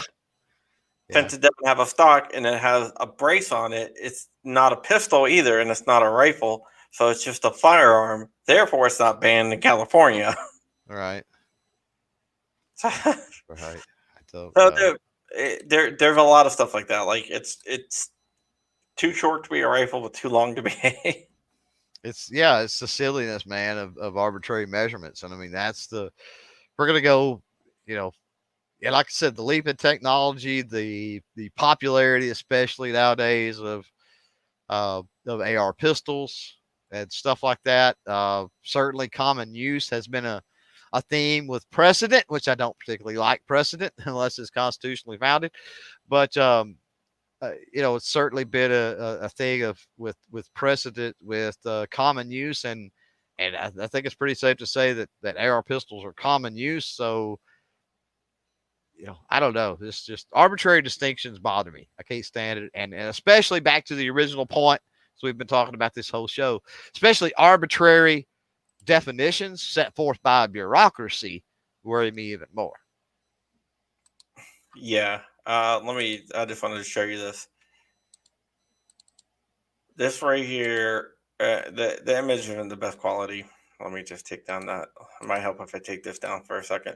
since it doesn't have a stock and it has a brace on it, it's not a pistol either, and it's not a rifle, so it's just a firearm. Therefore, it's not banned in California. Right. So, Right. there's a lot of stuff like that. Like it's too short to be a rifle, but too long to be. It's the silliness, man, of arbitrary measurements. And I mean, we're going to go, like I said, the leap in technology, the popularity, especially nowadays of AR pistols and stuff like that. Certainly common use has been a theme with precedent, which I don't particularly like precedent unless it's constitutionally founded. But, it's certainly been a thing with precedent with common use. And I think it's pretty safe to say that AR pistols are common use. So, I don't know. This just arbitrary distinctions bother me. I can't stand it. And especially back to the original point. So we've been talking about this whole show, especially arbitrary definitions set forth by a bureaucracy worry me even more. Yeah. I just wanted to show you this. This right here, the image isn't the best quality. Let me just take down that. It might help if I take this down for a second.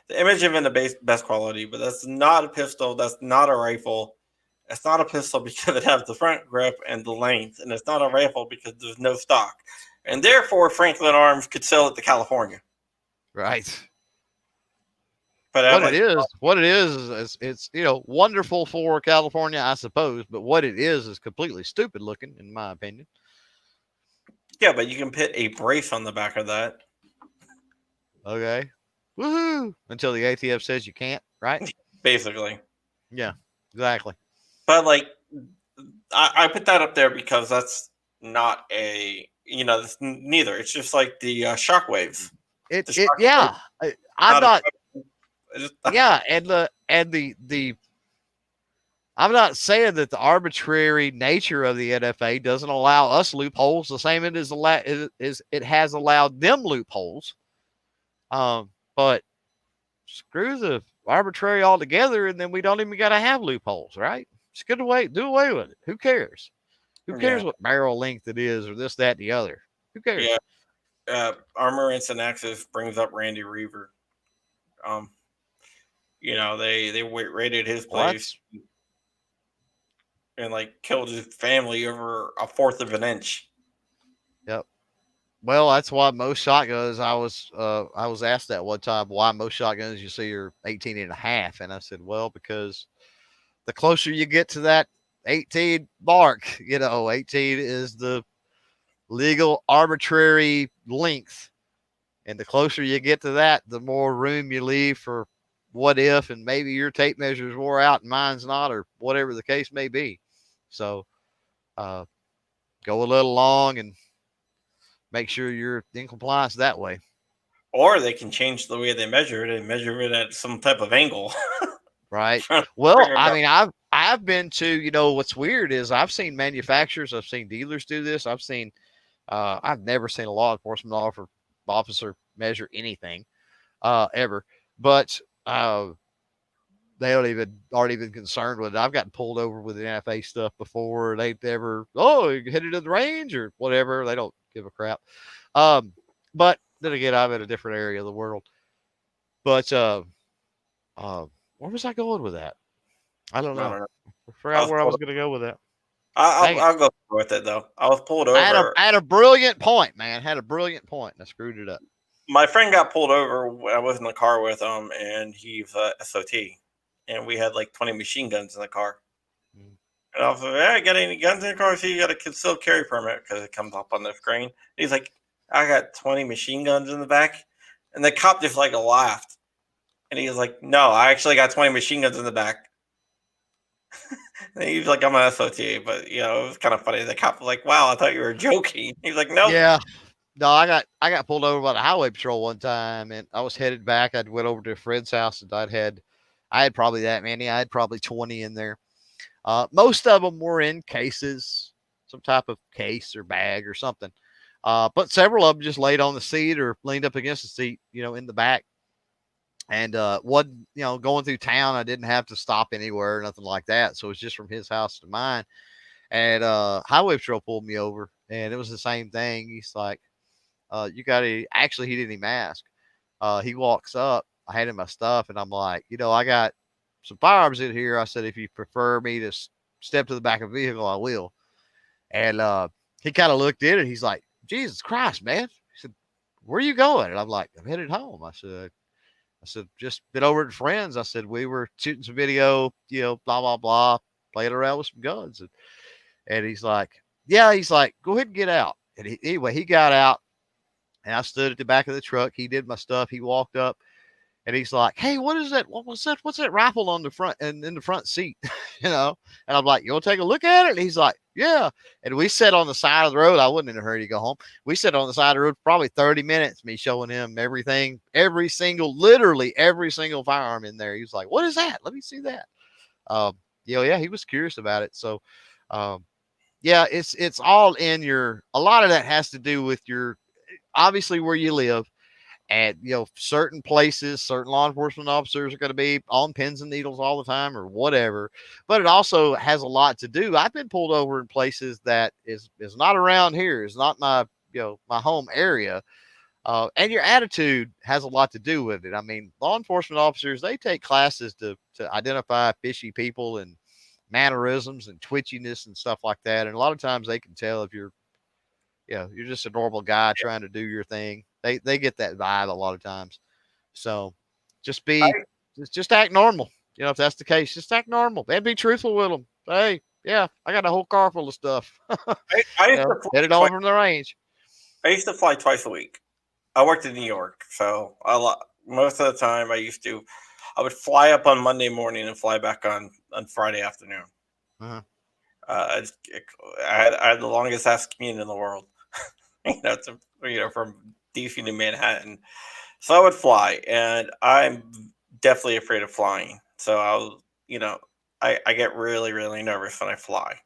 The image isn't the best quality, but that's not a pistol. That's not a rifle. It's not a pistol because it has the front grip and the length, and it's not a rifle because there's no stock. And therefore, Franklin Arms could sell it to California. Right. But what it is it's wonderful for California, I suppose, but what it is completely stupid looking, in my opinion. Yeah, but you can put a brace on the back of that. Okay. Woohoo! Until the ATF says you can't, right? Basically. Yeah, exactly. But I put that up there because that's not it's neither. It's just like the shockwaves. I'm not. Yeah, and the I'm not saying that the arbitrary nature of the NFA doesn't allow us loopholes the same as it has allowed them loopholes. But screw the arbitrary altogether, and then we don't even got to have loopholes, right? Just do away with it. Who cares? Who cares what barrel length it is or this, that, and the other? Who cares? Yeah. Armorants and Axis brings up Randy Reaver. They raided his place and killed his family over a fourth of an inch. Yep. Well, that's why most shotguns, I was asked that one time, why most shotguns you see are 18 and a half. And I said, well, because the closer you get to that 18 mark, 18 is the legal arbitrary length. And the closer you get to that, the more room you leave for what if, and maybe your tape measures wore out and mine's not, or whatever the case may be. So go a little long and make sure you're in compliance that way. Or they can change the way they measure it and measure it at some type of angle. Right. Well, I mean, I've been to, what's weird is I've seen manufacturers, I've seen dealers do this. I've never seen a law enforcement officer measure anything ever, but they aren't even concerned with it. I've gotten pulled over with the NFA stuff before. They've never, you headed to the range or whatever. They don't give a crap. But then again, I'm in a different area of the world. But where was I going with that? I don't I know. don't know. I I forgot was where I pulled. was going to go with that. Dang it. I'll go with it though. I was pulled I over. had a brilliant point, man. Had a brilliant point, and I screwed it up. My friend got pulled over when I was in the car with him, and he's SOT, and we had like 20 machine guns in the car. Mm. And I was like, "Yeah, got any guns in the car?" So you got a concealed carry permit because it comes up on the screen. He's like, "I got 20 machine guns in the back," and the cop just like laughed, and he was like, "No, I actually got 20 machine guns in the back." And he was like, "I'm an SOT," but you know, it was kind of funny. The cop was like, "Wow, I thought you were joking." He's like, "Nope." Yeah. No, I got pulled over by the highway patrol one time, and I was headed back. I went over to a friend's house, and I had probably that many. I had probably 20 in there. Most of them were in cases, some type of case or bag or something. But several of them just laid on the seat or leaned up against the seat, in the back. And wasn't, going through town. I didn't have to stop anywhere or nothing like that. So it was just from his house to mine. And highway patrol pulled me over, and it was the same thing. He's like, you got to actually, he didn't even ask. He walks up, I had him my stuff, and I'm like, I got some firearms in here. I said, if you prefer me to step to the back of the vehicle, I will. And he kind of looked at it. He's like, Jesus Christ, man. He said, where are you going? And I'm like, I'm headed home. I said, just been over at friends. I said, we were shooting some video, blah, blah, blah, playing around with some guns. And he's like, yeah, he's like, go ahead and get out. And anyway, he got out, and I stood at the back of the truck. He did my stuff. He walked up, and he's like, hey, what is that? What was that? What's that rifle on the front and in the front seat? And I'm like, you want to take a look at it? And he's like, yeah. And we sat on the side of the road. I wasn't in a hurry to go home. We sat on the side of the road for probably 30 minutes, me showing him everything, literally every single firearm in there. He was like, what is that? Let me see that. Yeah, he was curious about it. So, yeah, it's all in a lot of that has to do with obviously where you live. And certain places, certain law enforcement officers are going to be on pins and needles all the time or whatever. But it also has a lot to do. I've been pulled over in places that is not around here, is not my my home area. And your attitude has a lot to do with it. I mean, law enforcement officers, they take classes to identify fishy people and mannerisms and twitchiness and stuff like that. And a lot of times they can tell if you're just a normal guy trying to do your thing. They get that vibe a lot of times. So just act normal. If that's the case, just act normal and be truthful with them. Hey, yeah, I got a whole car full of stuff. I used to Headed home from the range. I used to fly twice a week. I worked in New York, so most of the time I would fly up on Monday morning and fly back on Friday afternoon. Uh-huh. I had the longest ass commute in the world, from DC to Manhattan. So I would fly, and I'm definitely afraid of flying. So I get really, really nervous when I fly.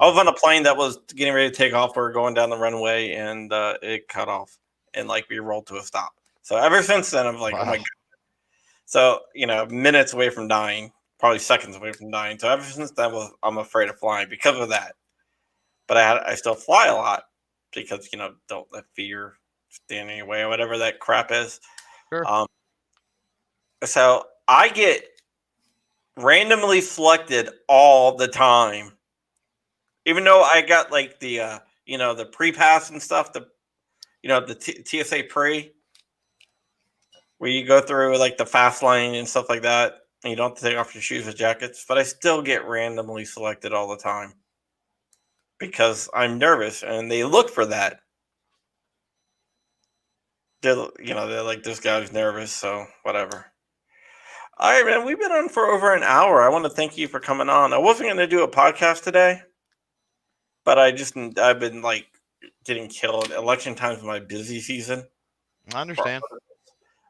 I was on a plane that was getting ready to take off. We were going down the runway, and it cut off, and like we rolled to a stop. So ever since then, I'm like, wow. Oh my god. So minutes away from dying, probably seconds away from dying. So ever since then, I'm afraid of flying because of that. But I still fly a lot because don't let fear stand in your way or whatever that crap is. Sure. So I get randomly selected all the time. Even though I got like the the pre-pass and stuff, the TSA pre, where you go through like the fast lane and stuff like that, and you don't have to take off your shoes or jackets, but I still get randomly selected all the time because I'm nervous, and they look for that. They're like, this guy's nervous, so whatever. All right, man, we've been on for over an hour. I want to thank you for coming on. I wasn't going to do a podcast today, but I've been like getting killed. Election time is my busy season. I understand.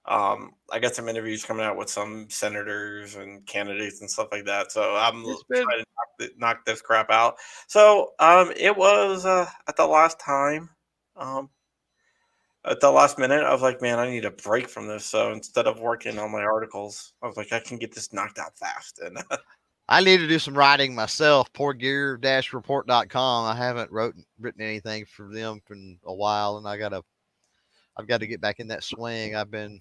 I got some interviews coming out with some senators and candidates and stuff like that. So I'm trying to knock this crap out. So it was at the last time, at the last minute, I was like, man, I need a break from this. So instead of working on my articles, I was like, I can get this knocked out fast. And I need to do some writing myself. Poorgear-report.com. I haven't written anything for them in a while, and I gotta I've got to get back in that swing. I've been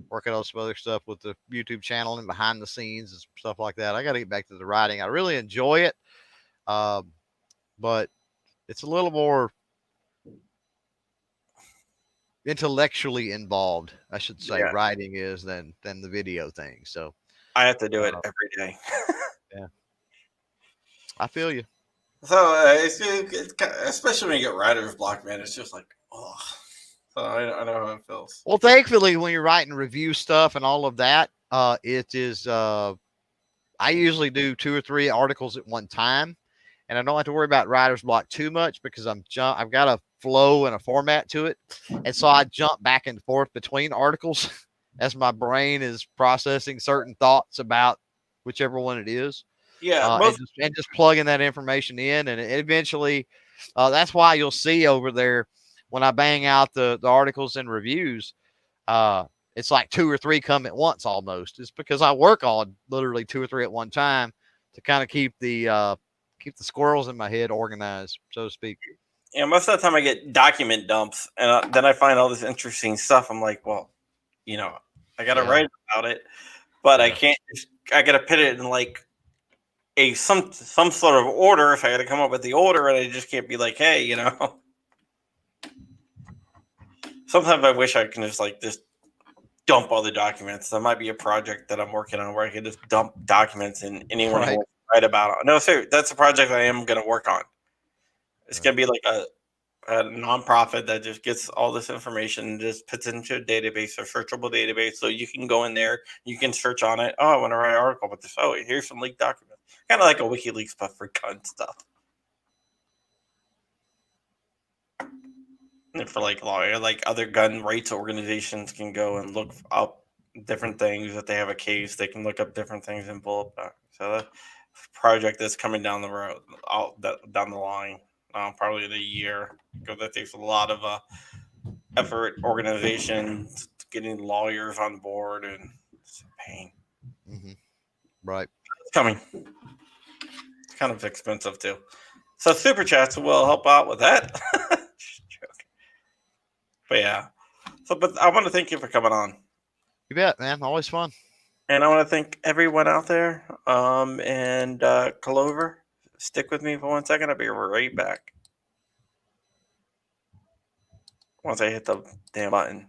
working on some other stuff with the YouTube channel and behind the scenes and stuff like that. I got to get back to the writing. I really enjoy it, but it's a little more intellectually involved, I should say. Yeah. Writing is than the video thing. So I have to do it every day. yeah, I feel you. So especially when you get writer's block, man, it's just like, oh. So I know how it feels. Well, thankfully, when you're writing review stuff and all of that, it is. I usually do 2 or 3 articles at one time, and I don't have to worry about writer's block too much because I've got a flow and a format to it, and so I jump back and forth between articles as my brain is processing certain thoughts about whichever one it is. Yeah, and just plugging that information in, and eventually, that's why you'll see over there when I bang out the articles and reviews. It's like 2 or 3 come at once almost. It's because I work on literally 2 or 3 at one time to kind of keep the squirrels in my head organized, so to speak. Yeah, most of the time I get document dumps, and then I find all this interesting stuff. I'm like, well, I got to write about it, but I can't. I got to put it in like some sort of order. If I got to come up with the order, and I just can't be like, hey, Sometimes I wish I can just dump all the documents. There might be a project that I'm working on where I can just dump documents and anyone who wants to write about it. No, sir, that's a project I am going to work on. It's going to be like a nonprofit that just gets all this information and just puts it into a database, a searchable database, so you can go in there, you can search on it. Oh, I want to write an article about this. Oh, here's some leaked documents. Kind of like a WikiLeaks, but for gun stuff. And for like other gun rights organizations can go and look up different things. If they have a case, they can look up different things and pull up that. So that project that's coming down the road, down the line, probably in a year, because that takes a lot of effort, organizations, getting lawyers on board, and it's a pain. Mm-hmm. Right. It's coming. It's kind of expensive too. So super chats will help out with that. But yeah. But I want to thank you for coming on. You bet, man. Always fun. And I want to thank everyone out there. And Clover, stick with me for 1 second. I'll be right back. Once I hit the damn button.